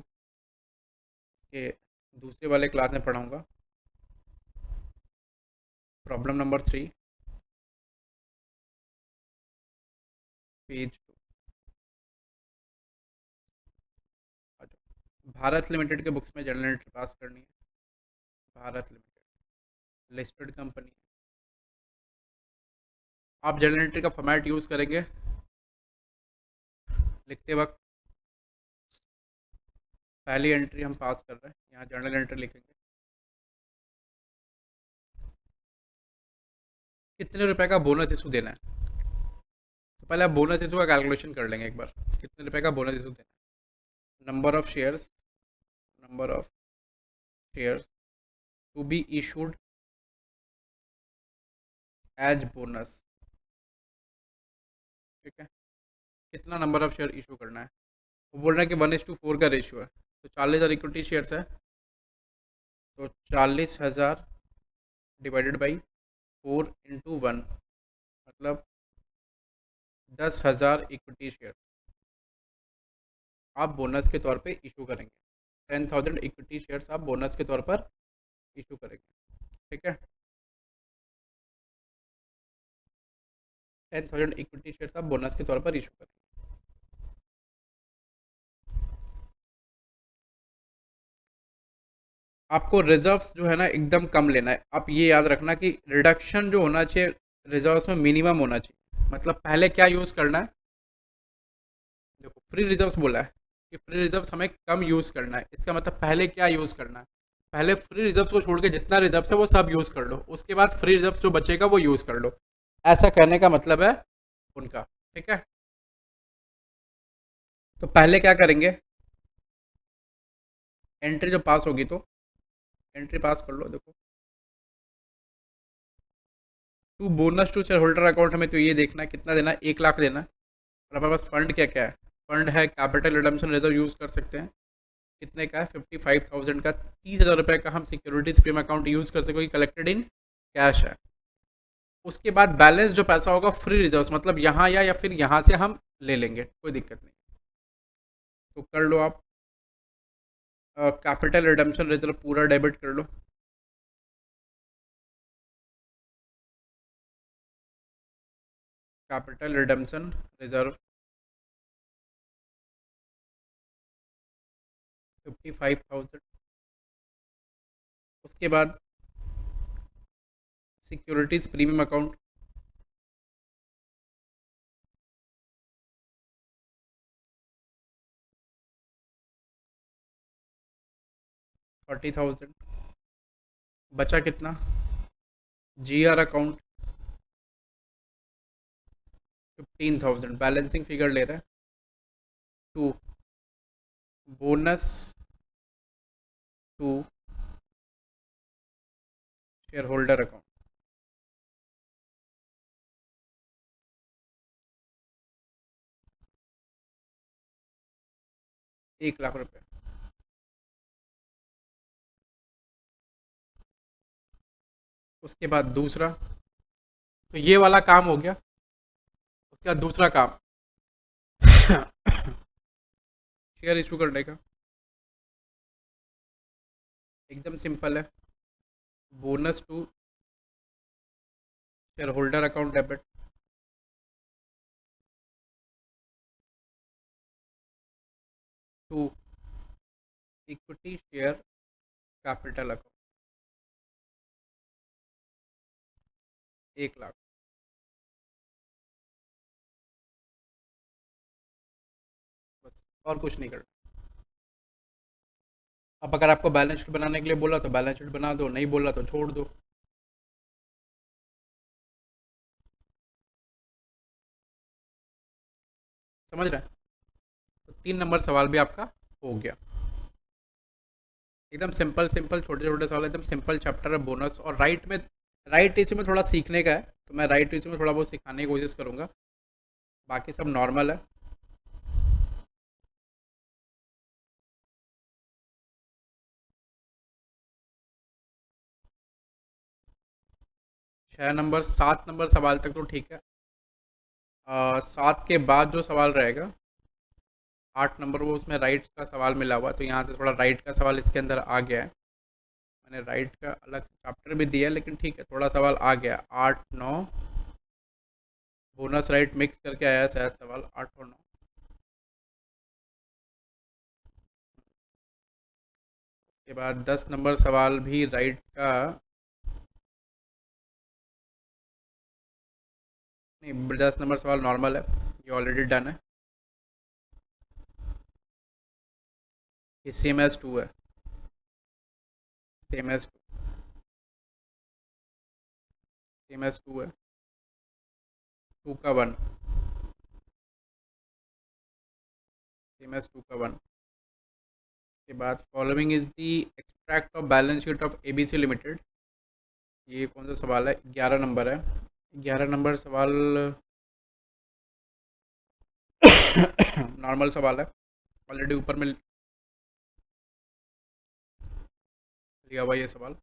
के दूसरे वाले क्लास में पढ़ाऊँगा। Problem number 3 page 2। Bharat limited के बुक्स में जर्नल एंट्री पास करनी है। Bharat limited listed company. आप जर्नल एंट्री का फॉर्मेट यूज़ करेंगे लिखते वक्त। पहली एंट्री हम पास कर रहे हैं, यहाँ जर्नल एंट्री लिखेंगे। कितने रुपए का बोनस इशू देना है, तो पहले आप बोनस इशू का कैलकुलेशन कर लेंगे एक बार। कितने रुपए का बोनस इशू देना है। Number of shares to be issued as bonus. ठीक है, कितना नंबर ऑफ शेयर इशू करना है। वो बोल रहा है कि 1:4 का रेशियो है, तो 40,000 इक्विटी शेयर्स है, तो 40,000 डिवाइडेड बाई 4 × 1, मतलब 10,000 इक्विटी शेयर आप बोनस के तौर पे इशू करेंगे। 10,000 इक्विटी शेयर्स आप बोनस के तौर पर इशू करेंगे। ठीक है, 10,000 इक्विटी शेयर्स आप बोनस के तौर पर इशू करेंगे। आपको रिजर्व्स जो है ना एकदम कम लेना है। आप ये याद रखना कि रिडक्शन जो होना चाहिए रिजर्व्स में मिनिमम होना चाहिए। मतलब पहले क्या यूज़ करना है, देखो फ्री रिजर्व्स बोला है कि फ्री रिजर्व्स हमें कम यूज़ करना है। इसका मतलब पहले क्या यूज़ करना है, पहले फ्री रिजर्व्स को छोड़ के जितना रिजर्व्स है वो सब यूज़ कर लो, उसके बाद फ्री रिजर्व्स जो बचेगा वो यूज़ कर लो। ऐसा कहने का मतलब है उनका। ठीक है, तो पहले क्या करेंगे, एंट्री जब पास होगी तो एंट्री पास कर लो। देखो, to bonus to share holder account, हमें तो ये देखना है कितना देना है, 1 लाख देना है। और हमारे पास फंड क्या क्या है, फंड है कैपिटल रिडम्पशन रिजर्व यूज़ कर सकते हैं। कितने का है, 55,000 का। 30,000 रुपये का हम सिक्योरिटीज प्रीमियम अकाउंट यूज़ कर सकते, कलेक्टेड इन कैश है। उसके बाद बैलेंस जो पैसा होगा फ्री रिजर्व, मतलब यहाँ या फिर यहाँ से हम ले लेंगे, कोई दिक्कत नहीं। तो कर लो आप, कैपिटल रिडम्पशन रिजर्व पूरा डेबिट कर लो। Capital redemption reserve 55,000। उसके बाद सिक्योरिटीज प्रीमियम अकाउंट 40,000। बचा कितना, G R account 15,000। Balancing figure ले रहा है, to bonus to share holder account. 1 lakh रुपए। उसके बाद दूसरा, तो ये वाला काम हो गया। उसके बाद दूसरा काम शेयर इशू करने का, एकदम सिंपल है। Bonus to share holder account debit, to equity share capital account 1 lakh. बस, और कुछ नहीं करना। अब अगर आपको बैलेंस शीट बनाने के लिए बोला तो बैलेंस शीट बना दो, नहीं बोला तो छोड़ दो। समझ रहे हैं? तो 3 नंबर सवाल भी आपका हो गया। एकदम सिंपल सिंपल छोटे छोटे सवाल, एकदम सिंपल चैप्टर है बोनस। और राइट इसी में थोड़ा सीखने का है, तो मैं राइट इसी में थोड़ा बहुत सिखाने की कोशिश करूँगा। बाकी सब नॉर्मल है। 6 नंबर 7 नंबर सवाल तक तो ठीक है। 7 के बाद जो सवाल रहेगा, 8 नंबर, वो उसमें राइट का सवाल मिला हुआ है, तो यहाँ से थोड़ा राइट का सवाल इसके अंदर आ गया है। मैंने राइट का अलग से चैप्टर भी दिया है, लेकिन ठीक है, थोड़ा सवाल आ गया। 8 9 बोनस राइट मिक्स करके आया है शायद सवाल, 8 और 9। के बाद 10 नंबर सवाल भी राइट का, नहीं, 10 नंबर सवाल नॉर्मल है, ये ऑलरेडी डन है। ये सेम एज 2 है, सेम एज 2, सेम एज 2 है। 2 का 1, सेम एज 2 का 1। के बाद following is the extract of balance sheet of ABC limited. ये कौन सा सवाल है, 11 नंबर है। 11 नंबर सवाल नॉर्मल सवाल है, ऑलरेडी ऊपर में लिया हुआ ये सवाल।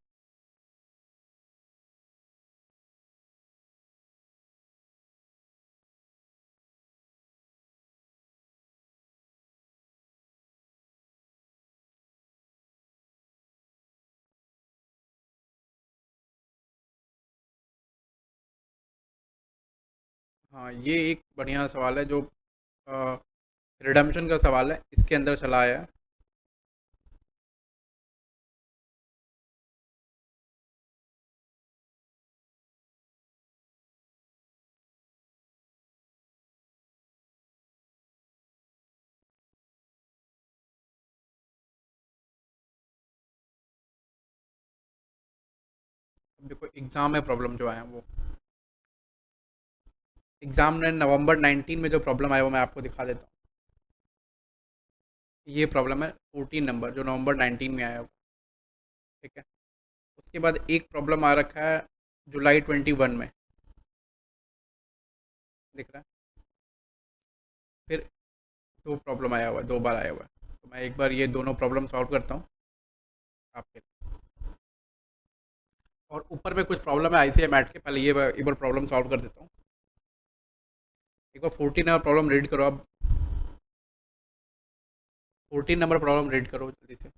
हाँ, ये एक बढ़िया सवाल है जो रिडम्पशन का सवाल है, इसके अंदर चला आया है। अब देखो एग्ज़ाम में प्रॉब्लम जो आया वो, एग्ज़ाम में नवंबर 19 में जो प्रॉब्लम आया वो मैं आपको दिखा देता हूँ। ये प्रॉब्लम है 14 नंबर जो नवंबर 19 में आया हुआ। ठीक है। उसके बाद एक प्रॉब्लम आ रखा है जुलाई 21 में, दिख रहा है। फिर दो प्रॉब्लम आया हुआ है, दो बार आया हुआ है, तो मैं एक बार ये दोनों प्रॉब्लम सॉल्व करता हूँ आपके लिए। और ऊपर में कुछ प्रॉब्लम है आईसीआई मैट के, पहले ये एक बार प्रॉब्लम सॉल्व कर देता हूँ। एक बार 14 नंबर प्रॉब्लम रीड करो आप। 14 नंबर प्रॉब्लम रीड करो जल्दी से।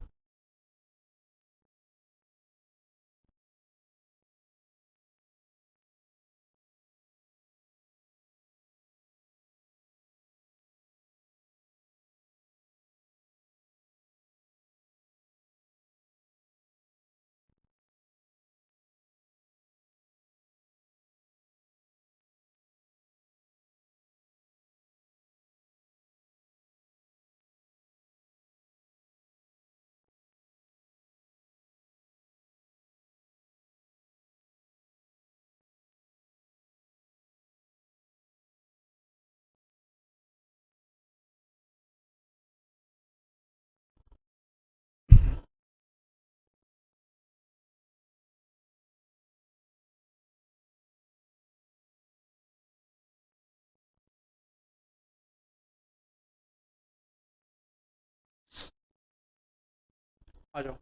आ जाओ।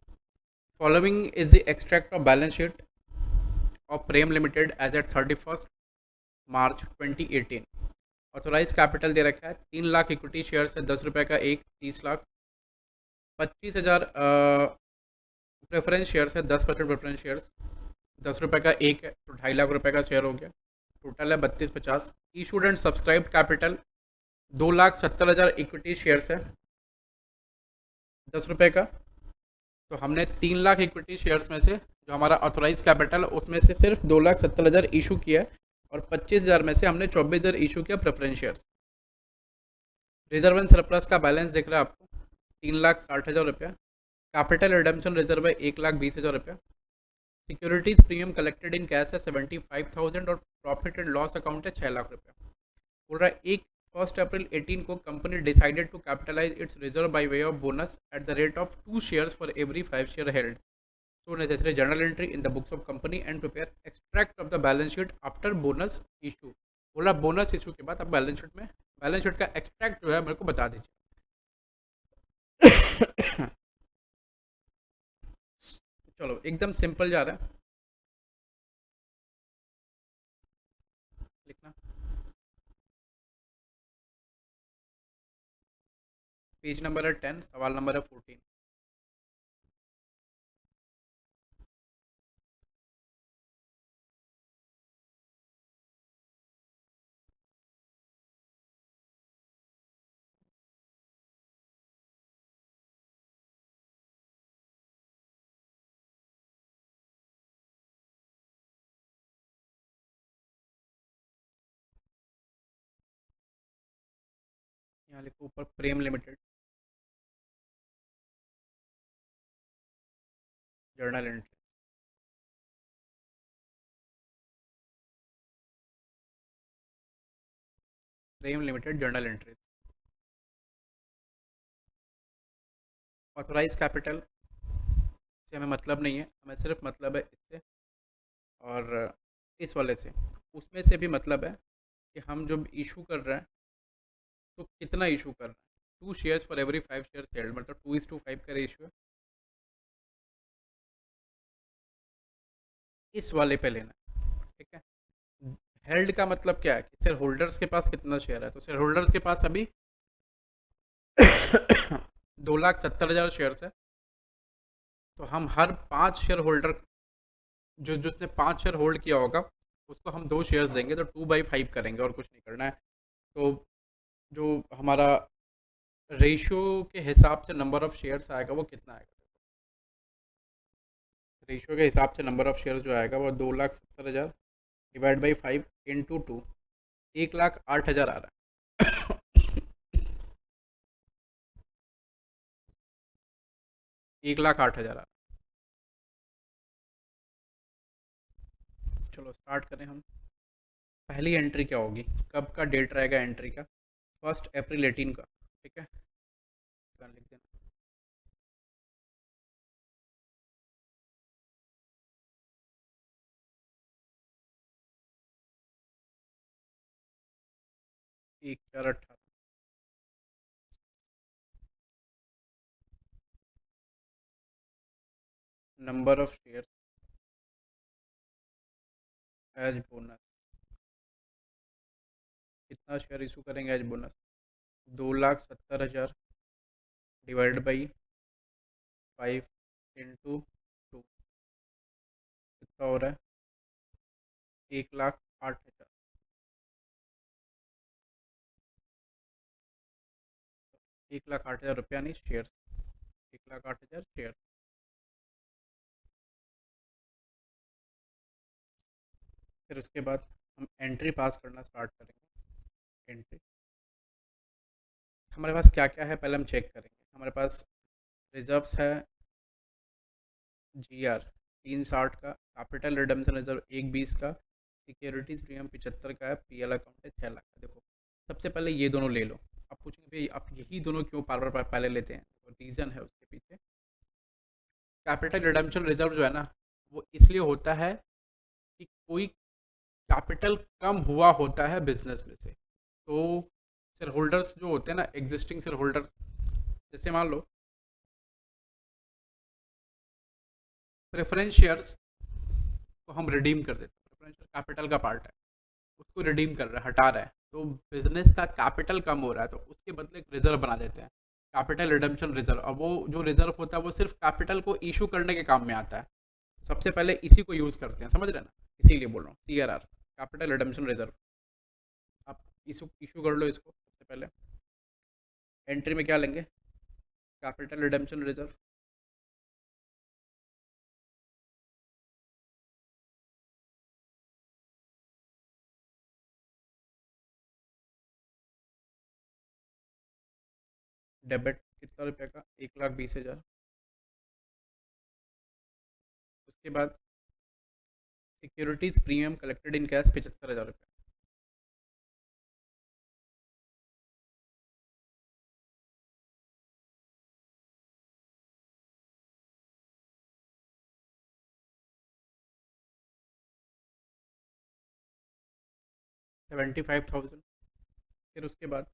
Following is the extract of balance sheet of Prem limited as at 31 March 2018। Authorise capital दे रखा है 3 लाख इक्विटी शेयर है, 10 रुपये का एक, 30 लाख। 25,000 प्रेफरेंस शेयर्स है, 10% प्रेफरेंस शेयर्स, 10 रुपये का एक है, तो 2.5 लाख रुपए का शेयर हो गया। टोटल है 3250। Issued and subscribe capital 2,70,000 equity shares है, 10 रुपये का। तो हमने 3 लाख इक्विटी शेयर्स में से जो हमारा ऑथोराइज कैपिटल उसमें से सिर्फ 2,70,000 इशू किया है, और 25,000 में से हमने 24,000 इशू किया preference shares. Reserve and surplus का बैलेंस दिख रहा है आपको 3,60,000 रुपया। कैपिटल रिडम्पशन रिजर्व है 1,20,000 रुपया। Securities premium collected in cash है 75,000, और प्रॉफिट एंड लॉस अकाउंट है 6 लाख रुपया। बोल रहा है एक 1 अप्रैल 18 को company decided to capitalise its reserve by way of bonus at the rate of 2 shares for every 5 share held. So necessary journal entry in the books of company and prepare extract of the balance sheet after bonus issue। बोला बोनस इशू के बाद आप बैलेंस शीट का एक्सट्रैक्ट जो है मेरे को बता दीजिए। चलो एकदम सिंपल जा रहा है, लिखना। पेज नंबर है 10, सवाल नंबर है 14। यहाँ लिखो ऊपर Prem limited journal entry. Prem limited journal entry. Authorise capital से हमें मतलब नहीं है, हमें सिर्फ मतलब है इससे और इस वाले से। उसमें से भी मतलब है कि हम जब इशू कर रहे हैं तो कितना इशू कर रहे हैं। 2 shares for every 5 shares held, मतलब 2:5 का रेशियो है। इस वाले पे लेना है, ठीक है। हेल्ड का मतलब क्या है कि शेयर होल्डर्स के पास कितना शेयर है, तो शेयर होल्डर्स के पास अभी 2,70,000 शेयर्स है। तो हम हर 5 शेयर होल्डर जो जिसने 5 शेयर होल्ड किया होगा उसको हम 2 शेयर्स देंगे, तो 2/5 करेंगे और कुछ नहीं करना है। तो जो हमारा रेशियो के हिसाब से नंबर ऑफ शेयर्स आएगा वो कितना आएगा। रेशियो के हिसाब से नंबर ऑफ शेयर्स जो आएगा वो 2,70,000 डिवाइड बाई 5 इंटू 2, 1,08,000 आ रहा है। 1,08,000 आ रहा है। चलो स्टार्ट करें हम। पहली एंट्री क्या होगी, कब का डेट रहेगा एंट्री का, 1 अप्रैल 18 का, ठीक है। आपका लिख देना। एक 4 18। Number of share as bonus, कितना शेयर इशू करेंगे as bonus? 2,70,000 divide by 5 into 2, कितना हो रहा है? 1,08,000। 1,08,000 रुपया नहीं, शेयर। 1,08,000 शेयर। फिर उसके बाद हम एंट्री पास करना स्टार्ट करेंगे। एंट्री हमारे पास क्या क्या है पहले हम चेक करेंगे। हमारे पास रिजर्व्स है GR 360 का, कैपिटल रिडम्पशन रिजर्व 120 का, सिक्योरिटीज प्रीमियम 75 का है, PL अकाउंट है 6 लाख का। देखो सबसे पहले ये दोनों ले लो। आप पूछेंगे भाई आप यही दोनों क्यों बार बार पहले लेते हैं? तो रीज़न है उसके पीछे। कैपिटल रिडम्पशन रिजर्व जो है ना, वो इसलिए होता है कि कोई कैपिटल कम हुआ होता है बिजनेस में से, तो शेयर होल्डर्स जो होते हैं ना, एग्जिस्टिंग शेयर होल्डर, जैसे मान लो प्रेफरेंस शेयर्स को हम रिडीम कर देते हैं। प्रेफरेंस शेयर कैपिटल का पार्ट है, उसको रिडीम कर रहा है, हटा रहा है, तो बिजनेस का कैपिटल कम हो रहा है, तो उसके बदले एक रिजर्व बना देते हैं, कैपिटल रिडम्पशन रिजर्व। अब वो जो रिजर्व होता है वो सिर्फ कैपिटल को इशू करने के काम में आता है। सबसे पहले इसी को यूज़ करते हैं, समझ रहे हैं ना? इसीलिए बोल रहा हूँ CRR, कैपिटल रिडम्पशन रिजर्व। आप इशू इशू कर लो इसको सबसे पहले। एंट्री में क्या लेंगे? Capital redemption reserve. डेबिट कितना रुपये का? 1,20,000। उसके बाद securities premium collected in cash 75,000 रुपये। 75,000। फिर उसके बाद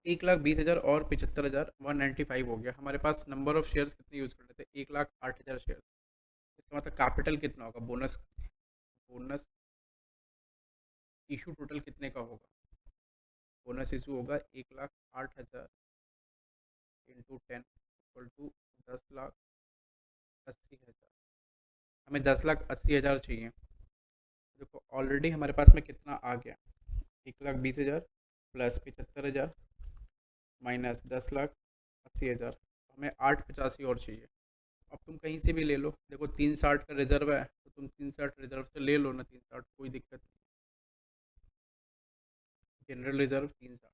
1,20,000 और 75,000, 195 हो गया। हमारे पास नंबर ऑफ शेयर्स कितने यूज़ कर लेते हैं? 1,08,000 शेयर। इसका मतलब कैपिटल कितना होगा? बोनस, बोनस इशू टोटल कितने का होगा? बोनस इशू होगा 1,08,000 इंटू 10 इक्वल टू 10,80,000। हमें 10,80,000 चाहिए। देखो ऑलरेडी हमारे पास में कितना आ गया? 1,20,000 प्लस 75,000 माइनस 10,80,000, हमें 8,85 और चाहिए। अब तुम कहीं से भी ले लो, देखो 360 का रिजर्व है, तो तुम 360 रिजर्व से ले लो ना, 360 कोई दिक्कत नहीं। जनरल रिजर्व 360,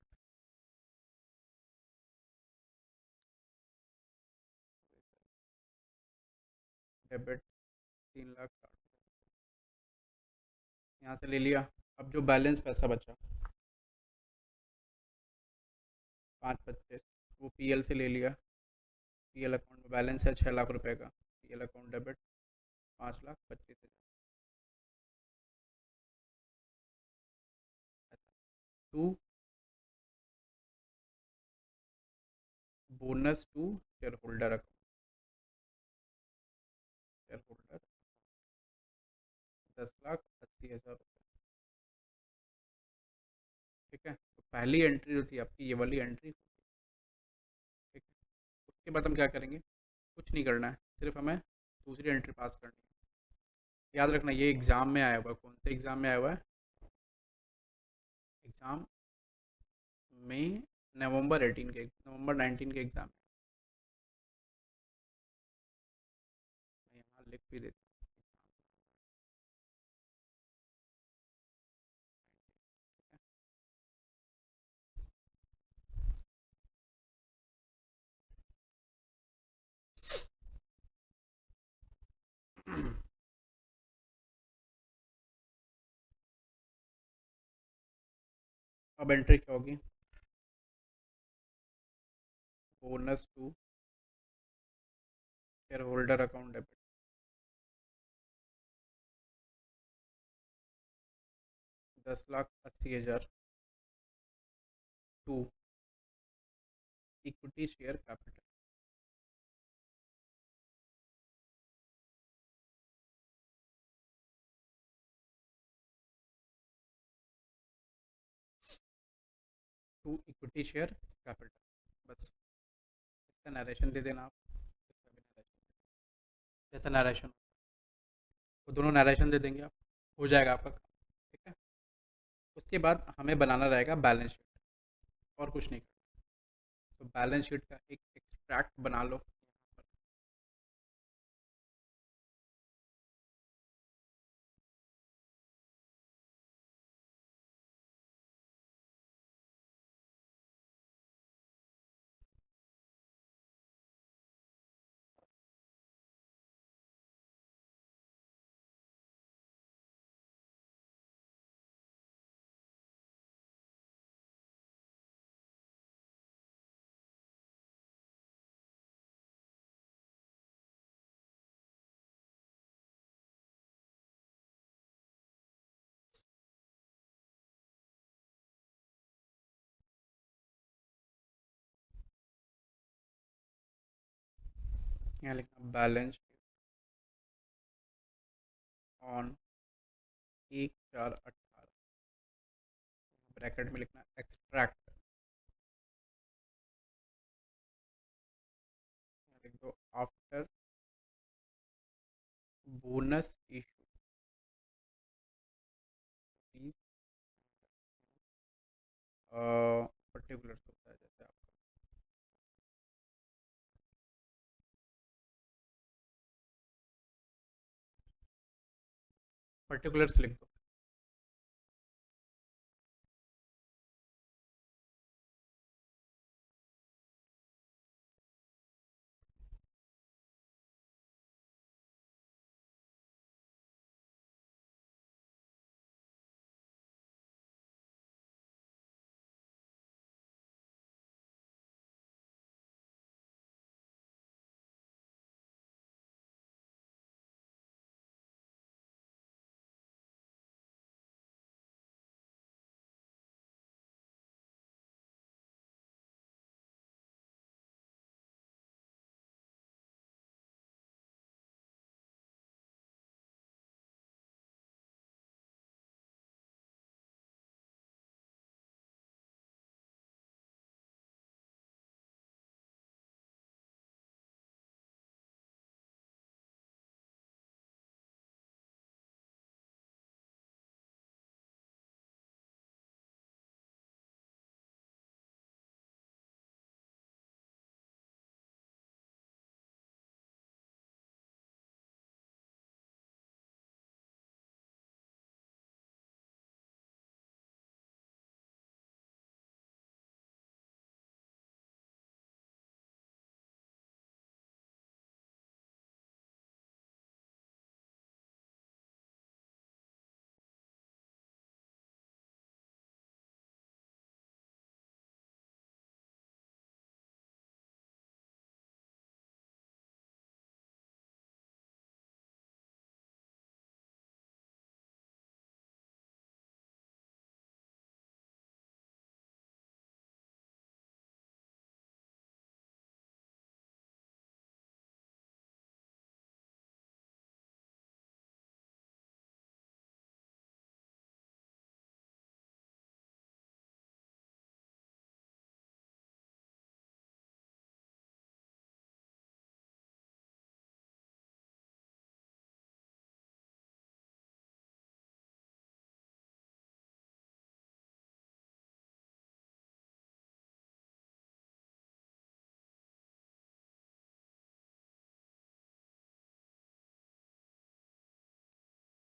डेबिट 3,60,000 यहाँ से ले लिया। अब जो बैलेंस पैसा बचा 5,25, वो PL से ले लिया। PL अकाउंट में बैलेंस है 6 लाख रुपए का, PL account debit 5,25,000। 2 bonus to share holder account, share holder 10,80,000 रुपये। ठीक है, तो पहली एंट्री जो थी आपकी, ये वाली एंट्री। ठीक है, उसके बाद हम क्या करेंगे? कुछ नहीं करना है, सिर्फ हमें दूसरी एंट्री पास करनी है। याद रखना ये एग्ज़ाम में आया हुआ है। कौन से एग्ज़ाम में आया हुआ है? एग्ज़ाम में नवंबर 19 के एग्ज़ाम में। मैं यहाँ लिख भी देता हूँ। अब एंट्री क्या होगी? Bonus to share holder account debit, 10,80,000 to equity share capital. To equity share capital, बस इसका नरेशन दे देना आप। इसका भी narration, जैसा नरेशन, वो दोनों नरेशन दे देंगे आप, हो जाएगा आपका काम। ठीक है। उसके बाद हमें बनाना रहेगा बैलेंस शीट, और कुछ नहीं करना। तो बैलेंस शीट का एक एक्सट्रैक्ट बना लो यहाँ पर। यहाँ लिखना बैलेंस ऑन 1/4/18, ब्रैकेट में लिखना एक्सट्रैक्ट, लिख दो after bonus issue, please particular होता है जैसे आपका पर्टिकुलर्स लिख दो।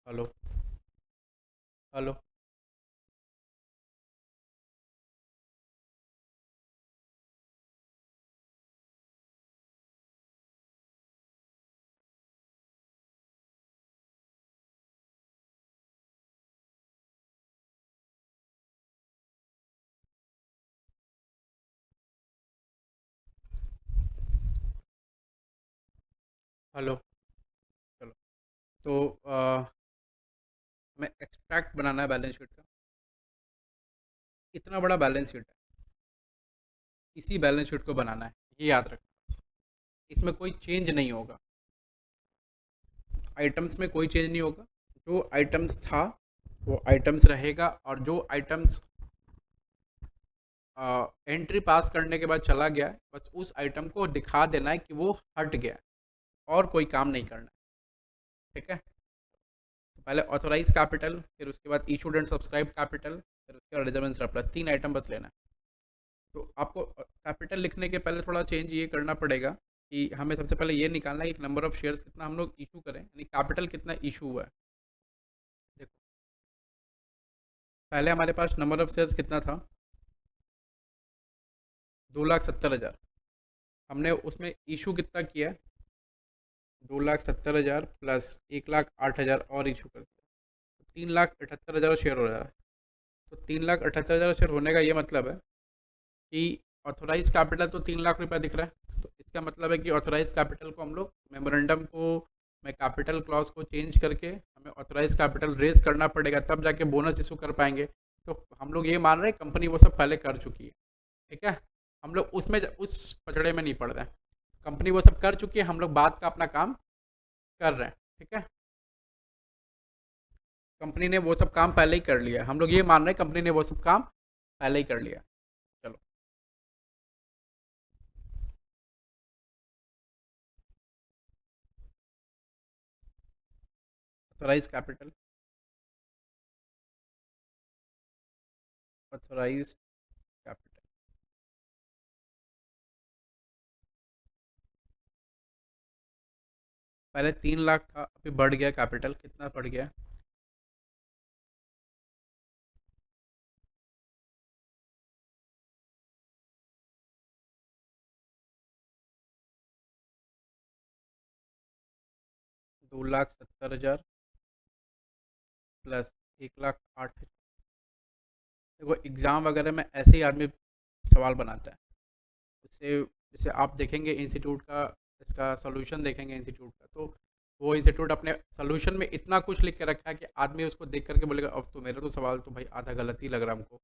Hello, hello. हेलो। चलो। तो हमें एक्सट्रैक्ट बनाना है बैलेंस शीट का। इतना बड़ा बैलेंस शीट है, इसी बैलेंस शीट को बनाना है, ये याद रखना। इसमें कोई चेंज नहीं होगा, आइटम्स में कोई चेंज नहीं होगा। जो आइटम्स था वो आइटम्स रहेगा, और जो आइटम्स एंट्री पास करने के बाद चला गया है, बस उस आइटम को दिखा देना है कि वो हट गया है, और कोई काम नहीं करना है। ठीक है। तो पहले ऑथोराइज कैपिटल, फिर उसके बाद इशूड एंड सब्सक्राइब कैपिटल, फिर उसके बाद रिजर्व एंड सरप्लस, 3 आइटम बस लेना है। तो आपको कैपिटल लिखने के पहले थोड़ा चेंज ये करना पड़ेगा कि हमें सबसे पहले ये निकालना है कि नंबर ऑफ शेयर्स कितना हम लोग इशू करें, यानी कैपिटल कितना इशू हुआ है। देखो, पहले हमारे पास नंबर ऑफ शेयर्स कितना था, 2,70,000। हमने उसमें इशू कितना किया, 2,70,000 प्लस 1,08,000 और इशू कर दिया, तो 3,78,000 शेयर हो रहा है। तो 3,78,000 शेयर होने का ये मतलब है कि ऑथोराइज कैपिटल तो 3 लाख रुपया दिख रहा है। तो इसका मतलब है कि ऑथोराइज कैपिटल को हम लोग मेमोरेंडम को में कैपिटल क्लॉज को चेंज करके हमें ऑथोराइज कैपिटल रेज करना पड़ेगा, तब जाके बोनस इशू कर पाएंगे। तो हम लोग ये मान रहे हैं कंपनी वो सब पहले कर चुकी है। ठीक है। हम लोग उसमें उस पचड़े में नहीं पड़ रहे हैं। कंपनी वो सब कर चुकी है, हम लोग बाद का अपना काम कर रहे हैं। ठीक है। कंपनी ने वो सब काम पहले ही कर लिया, हम लोग ये मान रहे हैं कंपनी ने वो सब काम पहले ही कर लिया। चलो। ऑथोराइज कैपिटल, ऑथोराइज कैपिटल पहले 3 लाख था, अभी बढ़ गया कैपिटल, कितना बढ़ गया, 2,70,000 प्लस 1,08,000। देखो, एग्ज़ाम वगैरह में ऐसे ही आदमी सवाल बनाता है। इससे जैसे आप देखेंगे इंस्टीट्यूट का, इसका सोल्यूशन देखेंगे इंस्टीट्यूट का, तो वो इंस्टीट्यूट अपने सोल्यूशन में इतना कुछ लिख के रखा है कि आदमी उसको देख करके बोलेगा अब तो मेरा तो सवाल तो भाई आधा गलत ही लग रहा है हमको,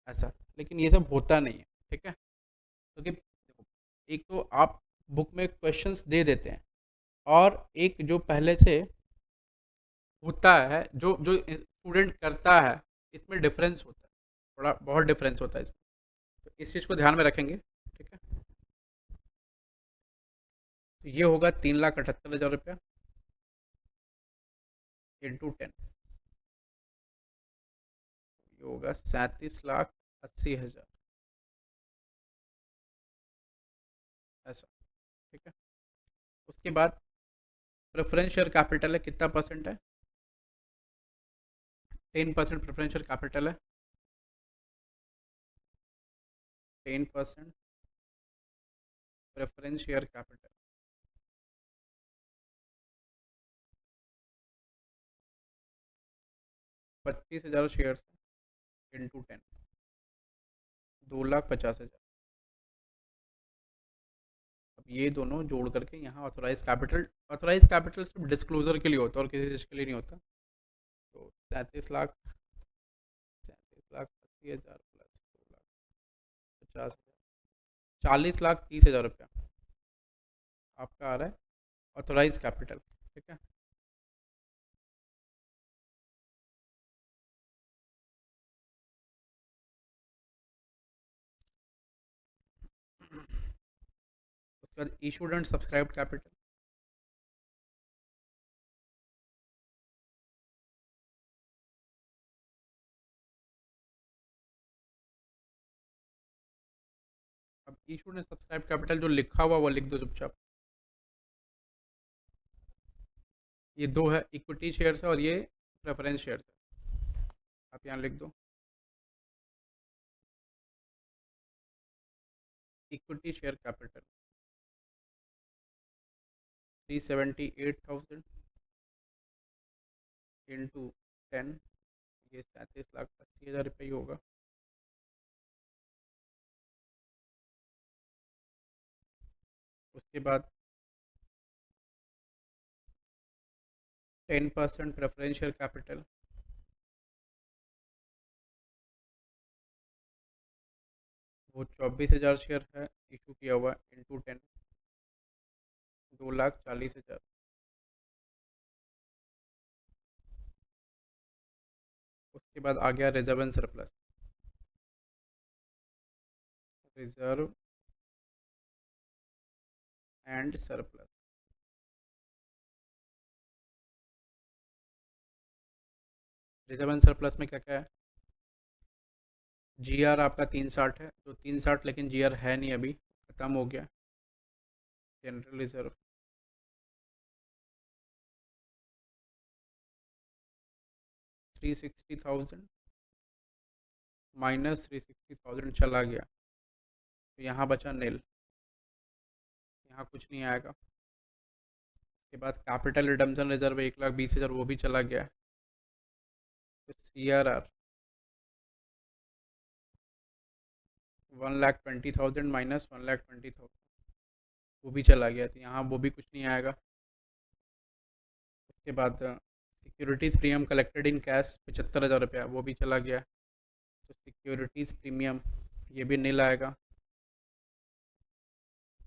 ऐसा। लेकिन ये सब होता नहीं है। ठीक है। क्योंकि देखो, एक तो आप बुक में क्वेश्चंस दे देते हैं, और एक जो पहले से होता है, जो जो स्टूडेंट करता है, इसमें डिफरेंस होता है, थोड़ा बहुत डिफरेंस होता है इसमें। तो इस चीज़ को ध्यान में रखेंगे। ठीक है। तो ये होगा 3,78,000 रुपया इंटू 10, ये होगा 37,80,000, ऐसा। ठीक है। उसके बाद प्रेफरेंस शेयर कैपिटल है, कितना परसेंट है, 10% प्रेफरेंस शेयर कैपिटल है, 10% preference share capital, 25,000 share into 10, 2,50,000। अब ये दोनों जोड़ करके यहाँ ऑथोराइज कैपिटल, ऑथोराइज कैपिटल सिर्फ डिस्क्लोजर के लिए होता है और किसी चीज़ के लिए नहीं होता। तो 37,80,000 प्लस 2,50,000, 40,30,000 रुपया आपका आ रहा है ऑथोराइज कैपिटल। ठीक है। उसके बाद इशूड एंड सब्सक्राइब्ड कैपिटल, अब इशूड एंड सब्सक्राइब कैपिटल जो लिखा हुआ वो लिख दो चुपचाप। ये दो है, इक्विटी शेयर्स है और ये प्रेफरेंस शेयर्स है, आप यहाँ लिख दो। इक्विटी शेयर कैपिटल 378,000 इंटू 10, ये 37,80,000 रुपये ही होगा। उसके बाद 10% प्रेफरेंशियल कैपिटल, वो 24,000 शेयर है इशू किया हुआ, इंटू 10, 2,40,000। उसके बाद आ गया reserve and surplus. Reserve and surplus, reserve and surplus में क्या क्या है? जीआर आपका 360 है, तो 360, लेकिन जीआर है नहीं अभी, ख़त्म हो गया। जनरल रिजर्व 360,000 माइनस 360,000 चला गया, तो यहाँ बचा नील, यहाँ कुछ नहीं आएगा। उसके बाद कैपिटल रिडम्पशन रिजर्व 1,20,000, वो भी चला गया। तो CRR 1,20,000 माइनस 1,20,000, वो भी चला गया, तो यहाँ वो भी कुछ नहीं आएगा। उसके बाद securities premium collected in cash 75,000 रुपया, वो भी चला गया, तो सिक्योरिटीज़ प्रीमियम ये भी नील आएगा।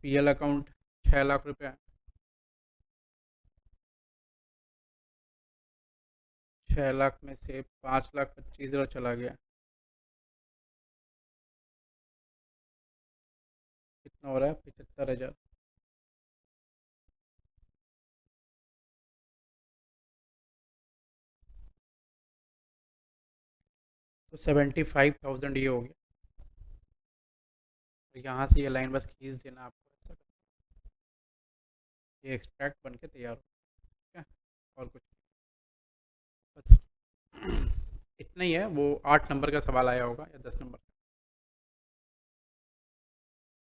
PL अकाउंट 6 लाख रुपया, 6 लाख में से 5,25,000 चला गया, कितना हो रहा है? 75,000। तो 75,000 ये हो गया। तो यहाँ से ये लाइन बस खींच देना आपको, ऐसा ये एक्सट्रैक्ट बन के तैयार हो, ठीक है? और कुछ बस इतना ही है। वो 8 नंबर का सवाल आया होगा या 10 नंबर का।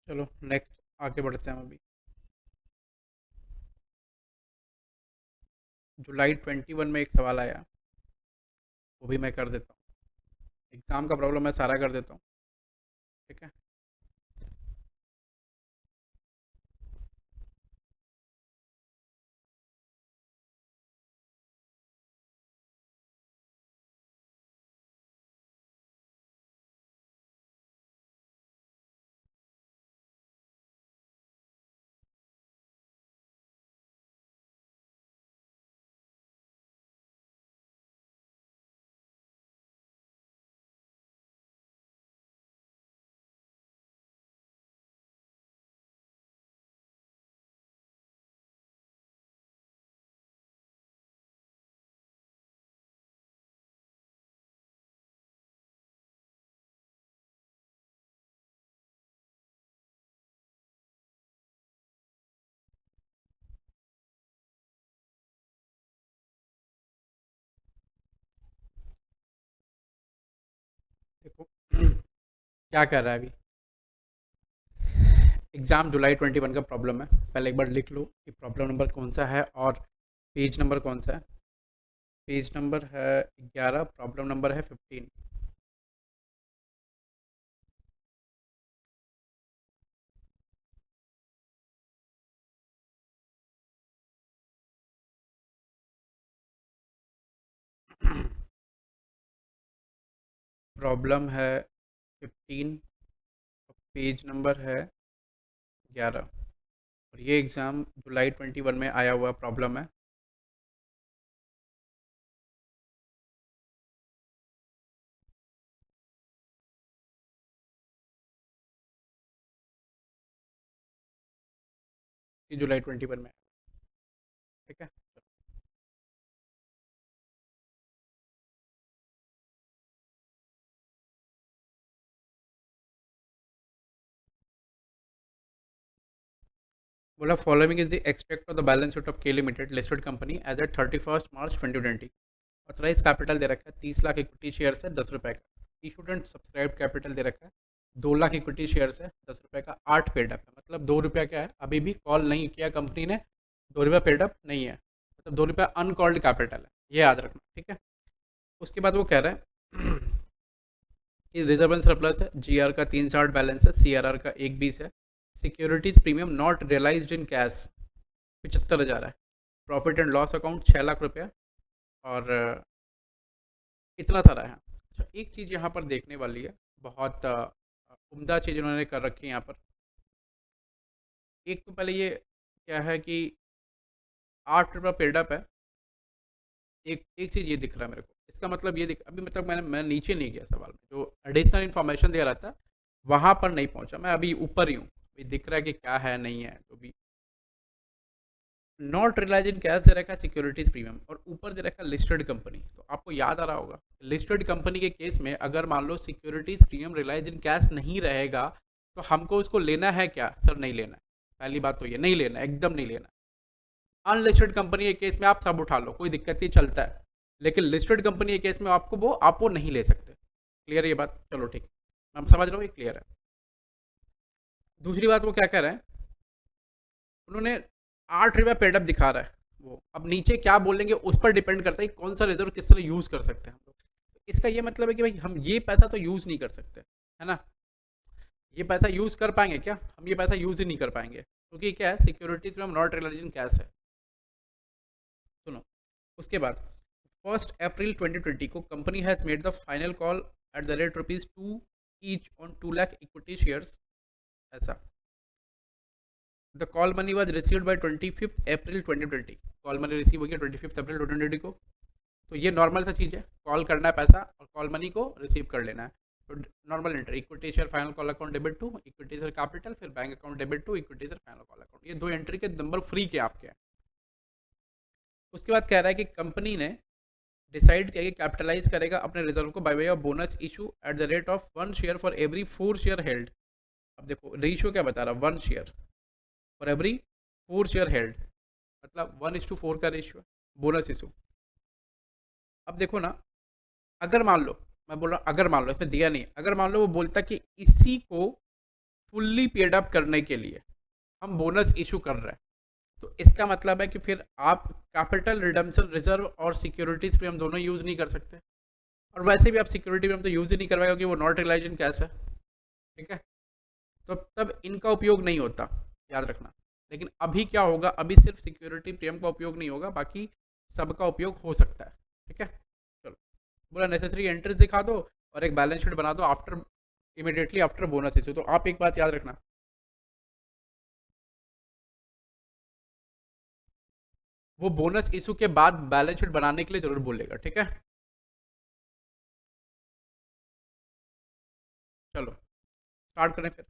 चलो नेक्स्ट आगे बढ़ते हैं हम अभी। जुलाई 21 में एक सवाल आया, वो भी मैं कर देता हूँ। एग्ज़ाम का प्रॉब्लम मैं सारा कर देता हूँ, ठीक है? देखो क्या कर रहा है अभी। एग्ज़ाम जुलाई 21 का प्रॉब्लम है, पहले एक बार लिख लो कि प्रॉब्लम नंबर कौन सा है और पेज नंबर कौन सा है। पेज नंबर है 11, प्रॉब्लम नंबर है 15। प्रॉब्लम है 15, पेज नंबर है 11, और ये एग्ज़ाम जुलाई 21 में आया हुआ प्रॉब्लम है। ये जुलाई 21 में, ठीक है? बोला following is the extract of the balance sheet of K limited listed company as at 31 March 2020। Authorise capital दे रखा है 30 लाख इक्विटी शेयर है 10 रुपये का। इशूड एंड सब्सक्राइब कैपिटल दे रखा है 2 लाख इक्विटी शेयर है 10 रुपये का। 8 पेड अप है, मतलब 2 रुपया क्या है, अभी भी कॉल नहीं किया कंपनी ने, 2 रुपया पेड अप नहीं है, मतलब 2 रुपया अनकॉल्ड कैपिटल है, ये याद रखना, ठीक है? उसके बाद वो कह रहा है कि रिजर्व एंड सरप्लस है, GR का 360 बैलेंस है, CRR का 120 है, securities premium not realised in cash 75,000 है, profit and loss account 6 lakh रुपया, और इतना सारा है। अच्छा, एक चीज़ यहाँ पर देखने वाली है, बहुत उम्दा चीज़ उन्होंने कर रखी है यहाँ पर। एक तो पहले ये क्या है कि 8 रुपया पेडअप है। एक एक चीज़ ये दिख रहा है मेरे को, इसका मतलब ये दिख, अभी मतलब मैं नीचे नहीं गया सवाल में, जो एडिशनल इन्फॉर्मेशन दे रहा था वहाँ पर नहीं पहुँचा, मैं अभी ऊपर ही हूँ। अभी दिख रहा है कि क्या है नहीं है, तो भी नॉट रिलाइज इन कैश दे रखा है सिक्योरिटीज प्रीमियम, और ऊपर दे रखा है लिस्टेड कंपनी। तो आपको याद आ रहा होगा, लिस्टेड कंपनी के केस में अगर मान लो securities premium realise in cash नहीं रहेगा, तो हमको उसको लेना है क्या? सर नहीं लेना है। पहली बात तो ये नहीं लेना है, एकदम नहीं लेना है। अनलिस्टेड कंपनी के केस में आप सब उठा लो, कोई दिक्कत नहीं, चलता है। लेकिन लिस्टेड कंपनी के केस में आप वो नहीं ले सकते। क्लियर है ये बात? चलो ठीक, मैं समझ रहा हूँ, ये क्लियर है। दूसरी बात वो क्या कह रहे हैं, उन्होंने 8 रुपया पेडअप दिखा रहा है वो, अब नीचे क्या बोलेंगे उस पर डिपेंड करता है कि कौन सा रिजर्व किस तरह यूज़ कर सकते हैं हम लोग। इसका ये मतलब है कि भाई हम ये पैसा तो यूज़ नहीं कर सकते, है ना? ये पैसा यूज़ कर पाएंगे क्या? हम ये पैसा यूज़ ही नहीं कर पाएंगे, क्योंकि क्या है, सिक्योरिटीज में हम नॉट रिलाइजिंग कैश है। सुनो, उसके बाद 1 अप्रैल 2020 को company has made the final call at the rate ₹2 each on 2 lakh equity shares, ऐसा। The call money was received by 25 April 2020, call money receive हो गया 25 अप्रैल 2020 को। तो ये नॉर्मल सा चीज़ है, कॉल करना है पैसा और कॉल मनी को रिसीव कर लेना है। तो normal entry, equity share final call account debit to equity share capital, फिर bank account debit to equity share final call account, ये 2 एंट्री के नंबर फ्री के आपके हैं। उसके बाद कह रहा है कि कंपनी ने डिसाइड किया कि कैपिटलाइज करेगा अपने रिजर्व को bye way of bonus issue at the rate of 1 share for every 4 share held. अब देखो रेशियो क्या बता रहा है, 1 share for every 4 share held, मतलब 1:4 का रेशियो, बोनस इशू। अब देखो ना, अगर मान लो, मैं बोल रहा अगर मान लो, इसमें दिया नहीं, अगर मान लो वो बोलता कि इसी को फुल्ली पेड अप करने के लिए हम बोनस इशू कर रहे हैं, तो इसका मतलब है कि फिर आप कैपिटल रिडम्पशन रिजर्व और सिक्योरिटीज पे हम दोनों यूज़ नहीं कर सकते। और वैसे भी आप सिक्योरिटी पे हम तो यूज़ ही नहीं करवाएगा, क्योंकि वो नॉट रिलाइज इन कैश है, ठीक है? तो तब इनका उपयोग नहीं होता, याद रखना। लेकिन अभी क्या होगा, अभी सिर्फ सिक्योरिटी प्रीमियम का उपयोग नहीं होगा, बाकी सबका उपयोग हो सकता है, ठीक है? चलो, बोला नेसेसरी एंट्रीज दिखा दो और एक बैलेंस शीट बना दो after, immediately after bonus issue. तो आप एक बात याद रखना, वो बोनस इशू के बाद बैलेंस शीट बनाने के लिए जरूर बोलेगा, ठीक है? चलो स्टार्ट करें फिर।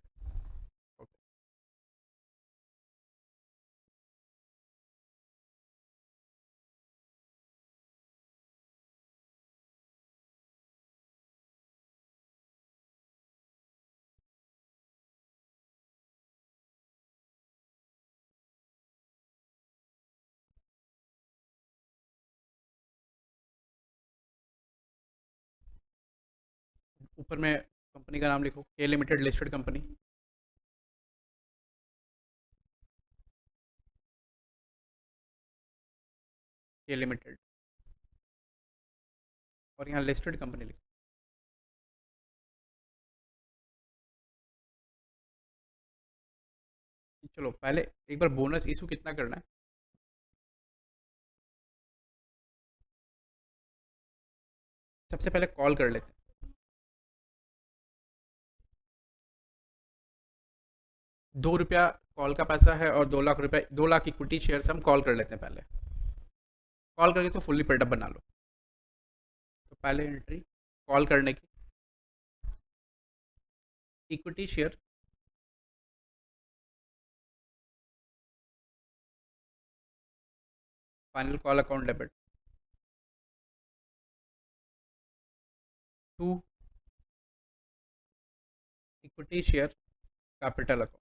ऊपर में कंपनी का नाम लिखो, के लिमिटेड लिस्टेड कंपनी। के लिमिटेड, और यहाँ लिस्टेड कंपनी लिखो। चलो पहले एक बार बोनस इशू कितना करना है, सबसे पहले कॉल कर लेते हैं। 2 रुपया कॉल का पैसा है और 2 लाख रुपया, 2 लाख इक्विटी शेयर से हम कॉल कर लेते हैं पहले। कॉल करके तो फुल्ली पेडअप बना लो। तो पहले एंट्री कॉल करने की, equity share final call account debit to equity share capital account.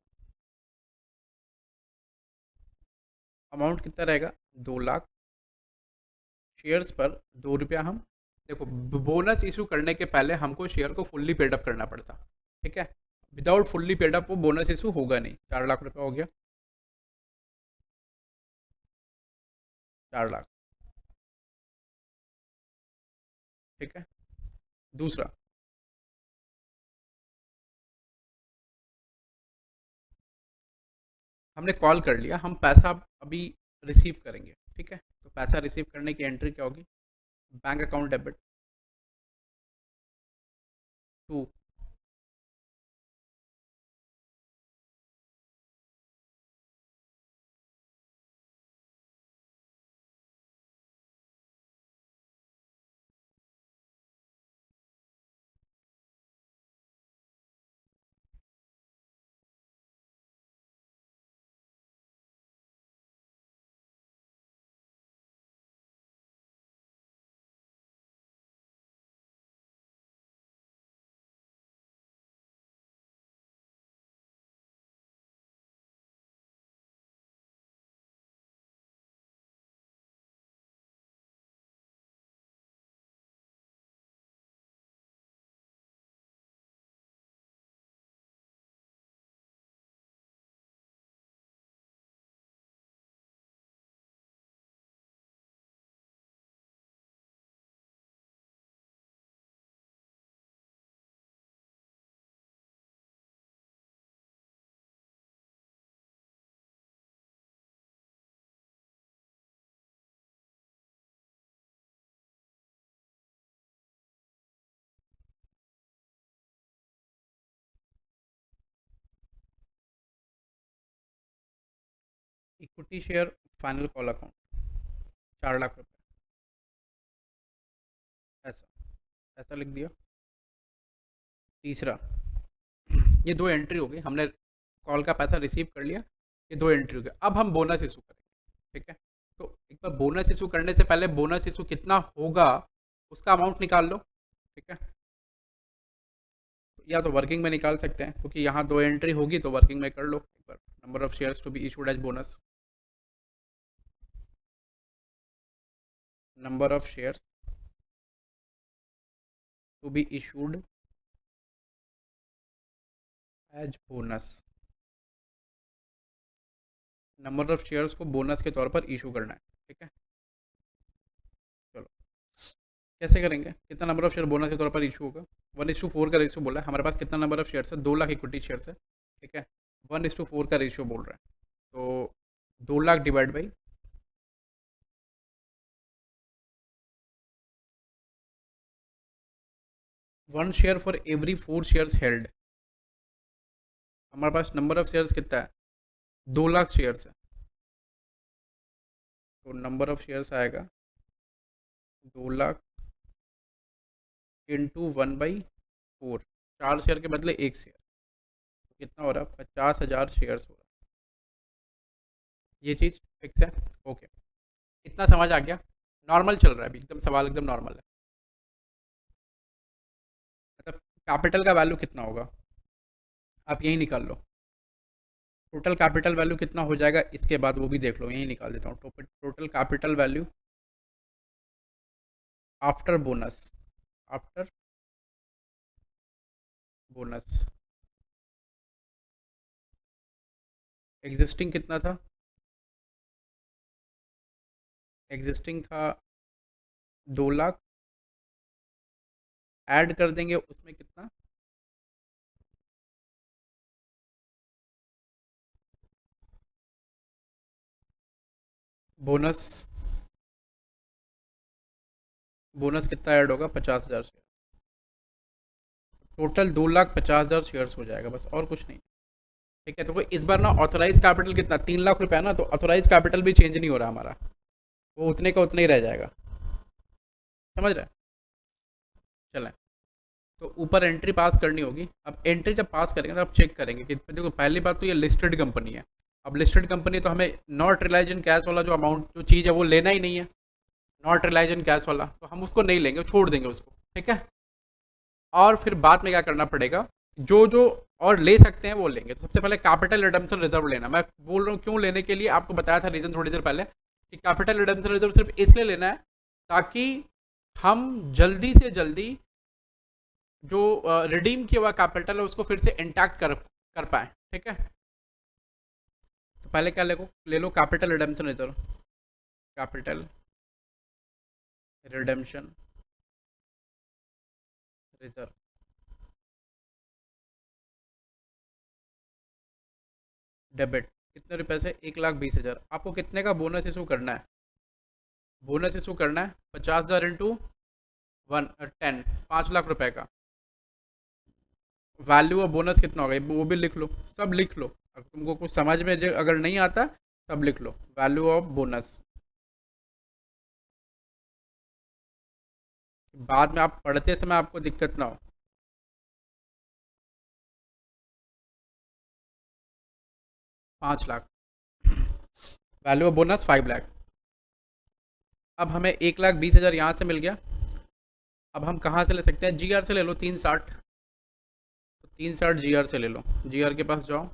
Amount कितना रहेगा, 2 लाख। शेयर्स पर 2 रुपया हम, देखो बोनस इशू करने के पहले हमको शेयर को फुल्ली पेडअप करना पड़ता, ठीक है? विदाउट फुल्ली पेडअप वो बोनस इशू होगा नहीं। 4 लाख रुपया हो गया, 4 लाख, ठीक है? दूसरा, हमने कॉल कर लिया, हम पैसा अभी रिसीव करेंगे, ठीक है, तो पैसा रिसीव करने की एंट्री क्या होगी? Bank account debit to equity share final call account 4 lakh रुपए, ऐसा ऐसा लिख दिया। तीसरा, ये दो एंट्री हो गई, हमने कॉल का पैसा रिसीव कर लिया, ये दो एंट्री हो गई। अब हम बोनस इशू करेंगे, ठीक है। तो एक बार बोनस इशू करने से पहले बोनस इशू कितना होगा उसका अमाउंट निकाल लो, ठीक है। या तो वर्किंग में निकाल सकते हैं, क्योंकि यहाँ दो एंट्री होगी तो वर्किंग में कर लो एक बार। Number of shares to be issued as bonus, number of shares to be issued as bonus, number of shares को बोनस के तौर पर इशू करना है, ठीक है। चलो कैसे करेंगे, कितना नंबर ऑफ शेयर बोनस के तौर पर इशू होगा? 1:4 का रेशियो बोला है, हमारे पास कितना नंबर ऑफ शेयर्स है? 2 लाख इक्विटी शेयर्स है, ठीक है। 1:4 का रेशियो बोल रहा है, तो 2 lakh divide by 1 share for every 4 shares held. हमारे पास नंबर ऑफ शेयर्स कितना है? 2 लाख शेयर्स है, तो नंबर ऑफ शेयर्स आएगा 2 लाख इंटू 1/4, 4 शेयर के बदले 1 शेयर, तो कितना हो रहा है? 50,000 शेयर्स हो रहा है। ये चीज़ फिक्स है, ओके। इतना समझ आ गया? नॉर्मल चल रहा है अभी, एकदम सवाल एकदम नॉर्मल है। मतलब कैपिटल का वैल्यू कितना होगा आप यही निकाल लो। टोटल कैपिटल वैल्यू कितना हो जाएगा इसके बाद वो भी देख लो, यही निकाल देता हूँ। Total capital value after bonus, after bonus existing कितना था? एग्जिस्टिंग था 2 लाख, ऐड कर देंगे उसमें कितना? बोनस, बोनस कितना ऐड होगा? 50,000 शेयर। टोटल 2,50,000 शेयर्स हो जाएगा, बस और कुछ नहीं, ठीक है। तो कोई इस बार ना ऑथोराइज कैपिटल कितना? 3 लाख रुपए ना, तो ऑथोराइज कैपिटल भी चेंज नहीं हो रहा हमारा, वो उतने का उतना ही रह जाएगा, समझ रहे हैं? चलें, तो ऊपर एंट्री पास करनी होगी। अब एंट्री जब पास करेंगे तो आप चेक करेंगे कि देखो, पहली बात तो ये लिस्टेड कंपनी है। अब लिस्टेड कंपनी तो हमें नॉट रिलाइज इन कैश वाला जो अमाउंट जो चीज़ है वो लेना ही नहीं है, नॉट रिलाइज इन कैश वाला, तो हम उसको नहीं लेंगे, छोड़ देंगे उसको, ठीक है। और फिर बाद में क्या करना पड़ेगा, जो जो और ले सकते हैं वो लेंगे। तो सबसे पहले कैपिटल रिडम्पशन रिजर्व लेना, मैं बोल रहा हूँ क्यों लेने के लिए, आपको बताया था रीज़न थोड़ी देर पहले कि कैपिटल रिडम्पशन रिजर्व सिर्फ इसलिए लेना है ताकि हम जल्दी से जल्दी जो रिडीम किया हुआ कैपिटल है उसको फिर से इंटैक्ट कर पाए, ठीक है। तो पहले क्या ले लो capital redemption reserve, capital redemption reserve, debit कितने रुपए से? 1,20,000। आपको कितने का बोनस इशू करना है? बोनस इशू करना है 50,000 इंटू 10, 5 लाख रुपए का। वैल्यू ऑफ बोनस कितना होगा वो भी लिख लो, सब लिख लो। अगर तुमको कुछ समझ में अगर नहीं आता तब लिख लो वैल्यू ऑफ बोनस। बाद में आप पढ़ते समय आपको दिक्कत ना हो। 5 lakh. Value of bonus 5 lakh. अब हमें 1,20,000 यहाँ से मिल गया। अब हम कहाँ से ले सकते हैं? GR से ले लो 360। तो 360 GR से ले लो। GR के पास जाओ,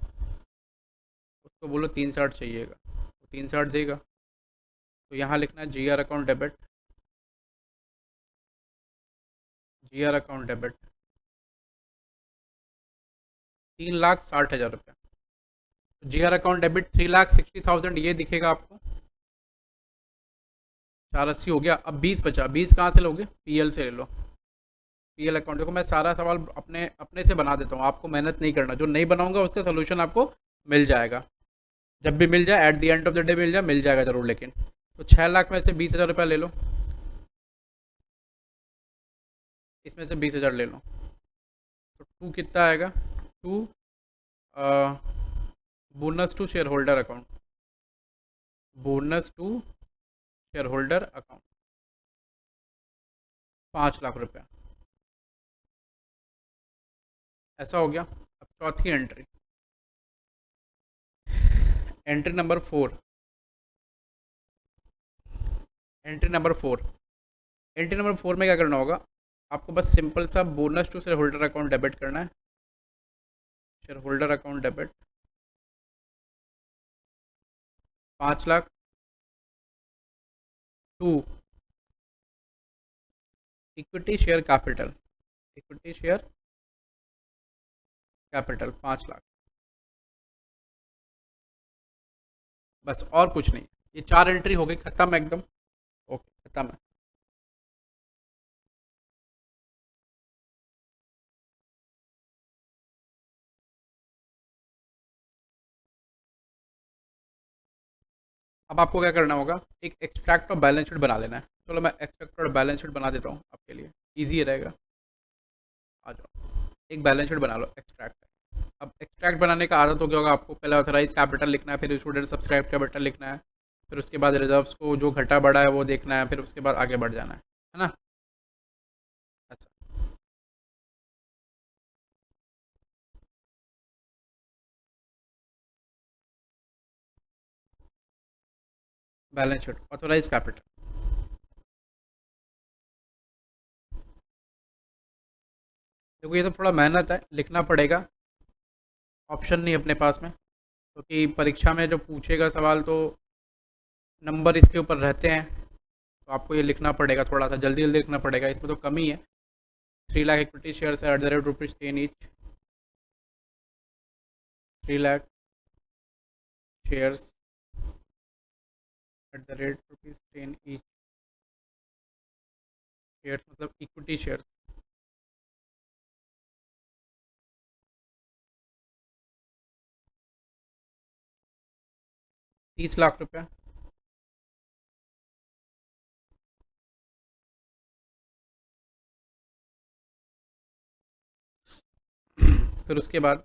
उसको बोलो 360 चाहिएगा, तो 360 देगा। तो यहाँ लिखना है GR account debit. GR account debit 3,60,000 रुपये। GR अकाउंट डेबिट 3,60,000 ये दिखेगा आपको। 480 हो गया। अब 20 बचा। 20 कहाँ से लोगे? PL से ले लो। PL अकाउंट देखो, मैं सारा सवाल अपने अपने से बना देता हूँ, आपको मेहनत नहीं करना। जो नहीं बनाऊंगा उसका सोल्यूशन आपको मिल जाएगा। जब भी मिल जाए, at the end of the day meal जाएगा ज़रूर। लेकिन तो 6 लाख में से 20,000 रुपये ले लो, इसमें से 20,000 ले लो। तो 2 कितना आएगा? 2 bonus to share holder account. Bonus to share holder account 5 lakh रुपये। ऐसा हो गया। अब चौथी entry, entry number 4। Entry number 4। Entry number 4 में क्या करना होगा? आपको बस सिंपल सा bonus to share holder account debit करना है। Share holder account debit 5 lakh to equity share capital. Equity share capital 5 lakh. बस और कुछ नहीं। ये 4 एंट्री हो गई, खत्म एकदम। ओके, खत्म है। अब आपको क्या करना होगा? एक एक्सट्रैक्ट और बैलेंस शीट बना लेना है। चलो मैं एक्सट्रैक्ट और बैलेंस शीट बना देता हूँ आपके लिए, ईजी रहेगा। आ जाओ, एक बैलेंस शीट बना लो, एक्सट्रैक्ट। अब एक्सट्रैक्ट बनाने का आदत हो गया होगा आपको। पहले ऑथराइज कैपिटल लिखना है, फिर स्टूडेंट सब्सक्राइब कैपिटल लिखना है, फिर उसके बाद रिजर्व्स को जो घटा बढ़ा है वो देखना है, फिर उसके बाद आगे बढ़ जाना है ना? अच्छा, बैलेंस शीट ऑथराइज कैपिटल। देखो, ये तो थोड़ा मेहनत है, लिखना पड़ेगा। ऑप्शन नहीं अपने पास में, क्योंकि परीक्षा में जो पूछेगा सवाल तो नंबर इसके ऊपर रहते हैं। तो आपको ये लिखना पड़ेगा, थोड़ा सा जल्दी जल्दी लिखना पड़ेगा, इसमें तो कमी है। 3 lakh equity share eight the rate ₹10 each. 3 lakh shares at the rate ₹10 each. Shares मतलब इक्विटी शेयर्स। 30 लाख रुपये। फिर उसके बाद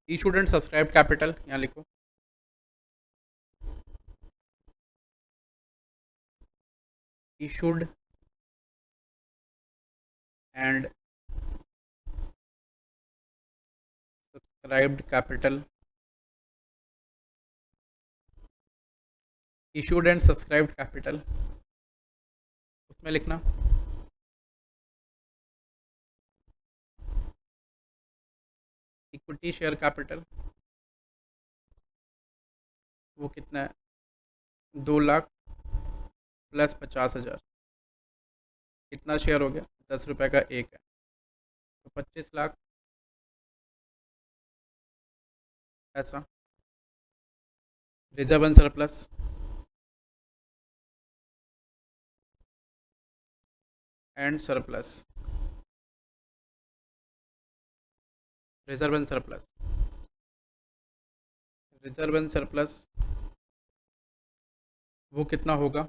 इशूड एंड सब्सक्राइब कैपिटल यहाँ लिखो। Issued and subscribed capital. Issued and subscribed capital उसमें लिखना इक्विटी शेयर कैपिटल। वो कितना है? 2 लाख प्लस 50,000। कितना शेयर हो गया? 10 रुपये का एक है, तो 25 लाख। ऐसा reserve and surplus. And surplus. Reserve and surplus. Reserve and surplus वो कितना होगा?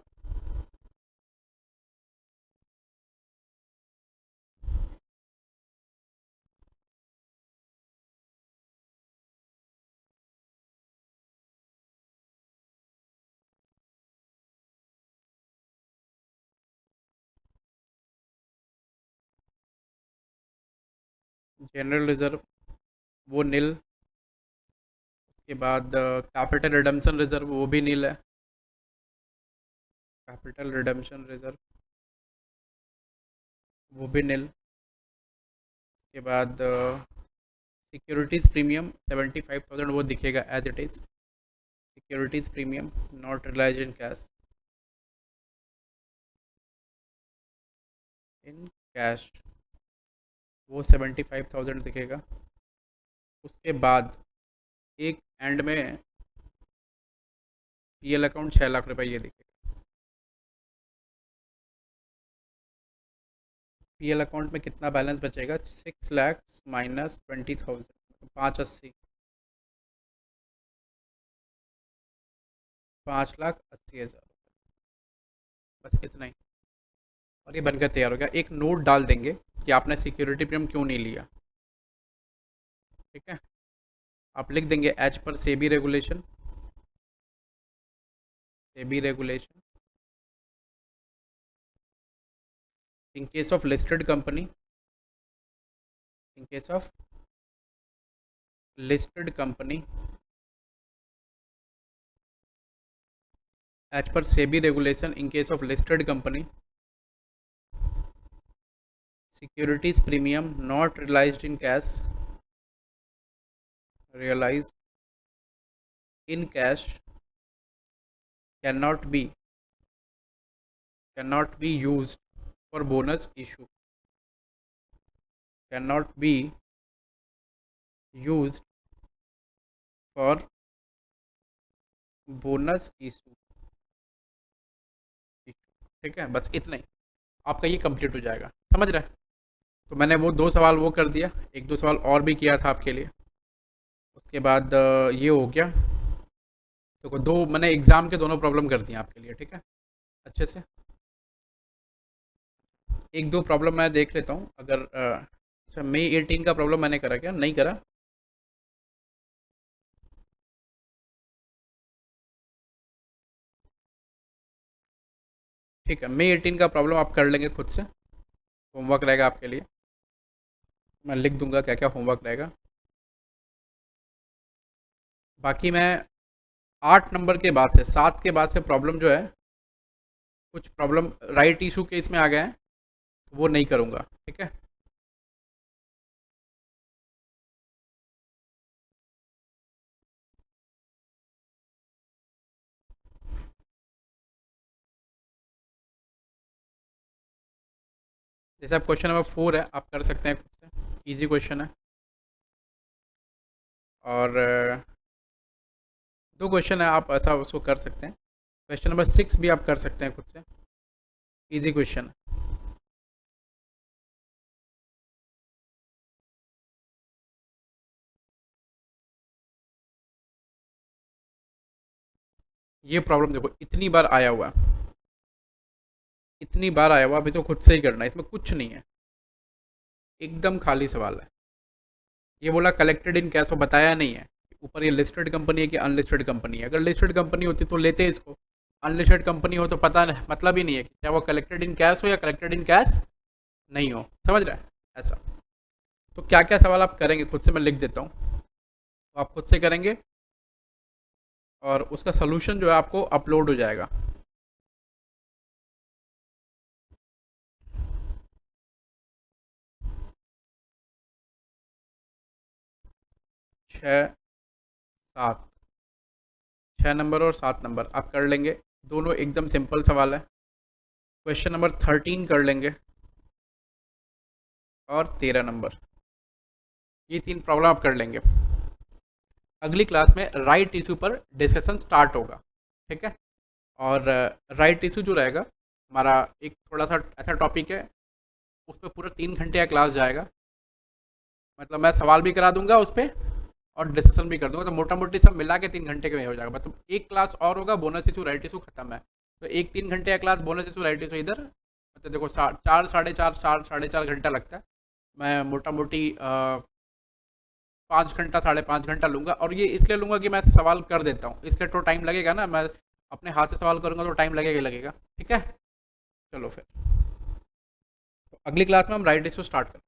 जनरल रिजर्व वो नील, के बाद कैपिटल रिडम्पशन रिजर्व वो भी नील है, कैपिटल रिडम्पशन रिजर्व वो भी नील। के बाद सिक्योरिटीज़ प्रीमियम 75,000 वो दिखेगा as it is, securities premium not realise in cash वो 75,000 दिखेगा। उसके बाद एक एंड में पीएल अकाउंट 6 लाख रुपए ये दिखेगा। पीएल अकाउंट में कितना बैलेंस बचेगा, 6 लाख माइनस 20,000, 580, 5,80,000, बस इतना ही। और ये बनकर तैयार हो गया। एक नोट डाल देंगे कि आपने सिक्योरिटी प्रीमियम क्यों नहीं लिया, ठीक है। आप लिख देंगे एज पर SEBI regulation, SEBI regulation in case of listed company, in case of listed company as per SEBI regulation, in case of listed company securities premium not realized in cash, realized in cash cannot be used for bonus issue, cannot be used for bonus issue, ठीक है। बस इतना ही, आपका ये कंप्लीट हो जाएगा, समझ रहे हैं। तो मैंने वो 2 सवाल वो कर दिया, 1-2 सवाल और भी किया था आपके लिए। उसके बाद ये हो गया। तो दो मैंने एग्ज़ाम के दोनों प्रॉब्लम कर दिए आपके लिए, ठीक है, अच्छे से। 1-2 प्रॉब्लम मैं देख लेता हूँ। अगर अच्छा, मई 18 का प्रॉब्लम मैंने करा क्या, नहीं करा? ठीक है, मई 18 का प्रॉब्लम आप कर लेंगे खुद से, होमवर्क रहेगा आपके लिए। मैं लिख दूंगा क्या क्या होमवर्क रहेगा। बाकी मैं 8 नंबर के बाद से, 7 के बाद से प्रॉब्लम जो है, कुछ प्रॉब्लम राइट इशू के इसमें आ गए हैं, वो नहीं करूँगा, ठीक है। जैसे अब क्वेश्चन नंबर 4 है, आप कर सकते हैं खुद से, इजी क्वेश्चन है। और 2 क्वेश्चन है, आप ऐसा उसको कर सकते हैं। क्वेश्चन नंबर 6 भी आप कर सकते हैं खुद से, इजी क्वेश्चन है। ये प्रॉब्लम देखो इतनी बार आया हुआ है, इतनी बार आया हुआ, अब इसको खुद से ही करना है, इसमें कुछ नहीं है, एकदम खाली सवाल है। ये बोला कलेक्टेड इन कैश, वो बताया नहीं है ऊपर ये लिस्टेड कंपनी है कि अनलिस्टेड कंपनी है। अगर लिस्टेड कंपनी होती तो लेते इसको, अनलिस्टेड कंपनी हो तो पता नहीं, मतलब ही नहीं है कि क्या वो कलेक्टेड इन कैश हो या कलेक्टेड इन कैश नहीं हो, समझ रहे हैं ऐसा। तो क्या क्या सवाल आप करेंगे खुद से मैं लिख देता हूँ, तो आप खुद से करेंगे और उसका सलूशन जो है आपको अपलोड हो जाएगा। छः, 7, 6 नंबर और 7 नंबर आप कर लेंगे, दोनों एकदम सिंपल सवाल है। क्वेश्चन नंबर 13 कर लेंगे और 13 नंबर, ये 3 प्रॉब्लम आप कर लेंगे। अगली क्लास में राइट इशू पर डिस्कशन स्टार्ट होगा, ठीक है। और राइट इशू जो रहेगा हमारा, एक थोड़ा सा ऐसा टॉपिक है, उसमें पूरा 3 घंटे का क्लास जाएगा। मतलब मैं सवाल भी करा दूंगा उस पर और डिस्कशन भी कर दूंगा, तो मोटा मोटी सब मिला के 3 घंटे में हो जाएगा। मतलब एक क्लास और होगा, बोनस इशू राइट इशू खत्म है। तो एक 3 घंटे का class, bonus issue right issue इधर, मतलब देखो 4 साढ़े चार घंटा लगता है। मैं मोटा मोटी 5 घंटा 5.5 घंटा लूँगा, और ये इसलिए लूँगा कि मैं सवाल कर देता हूँ, इसलिए तो टाइम लगेगा ना, मैं अपने हाथ से सवाल करूँगा तो टाइम लगेगा ही लगेगा, ठीक है। चलो फिर, तो अगली क्लास में हम राइट इशू स्टार्ट करें।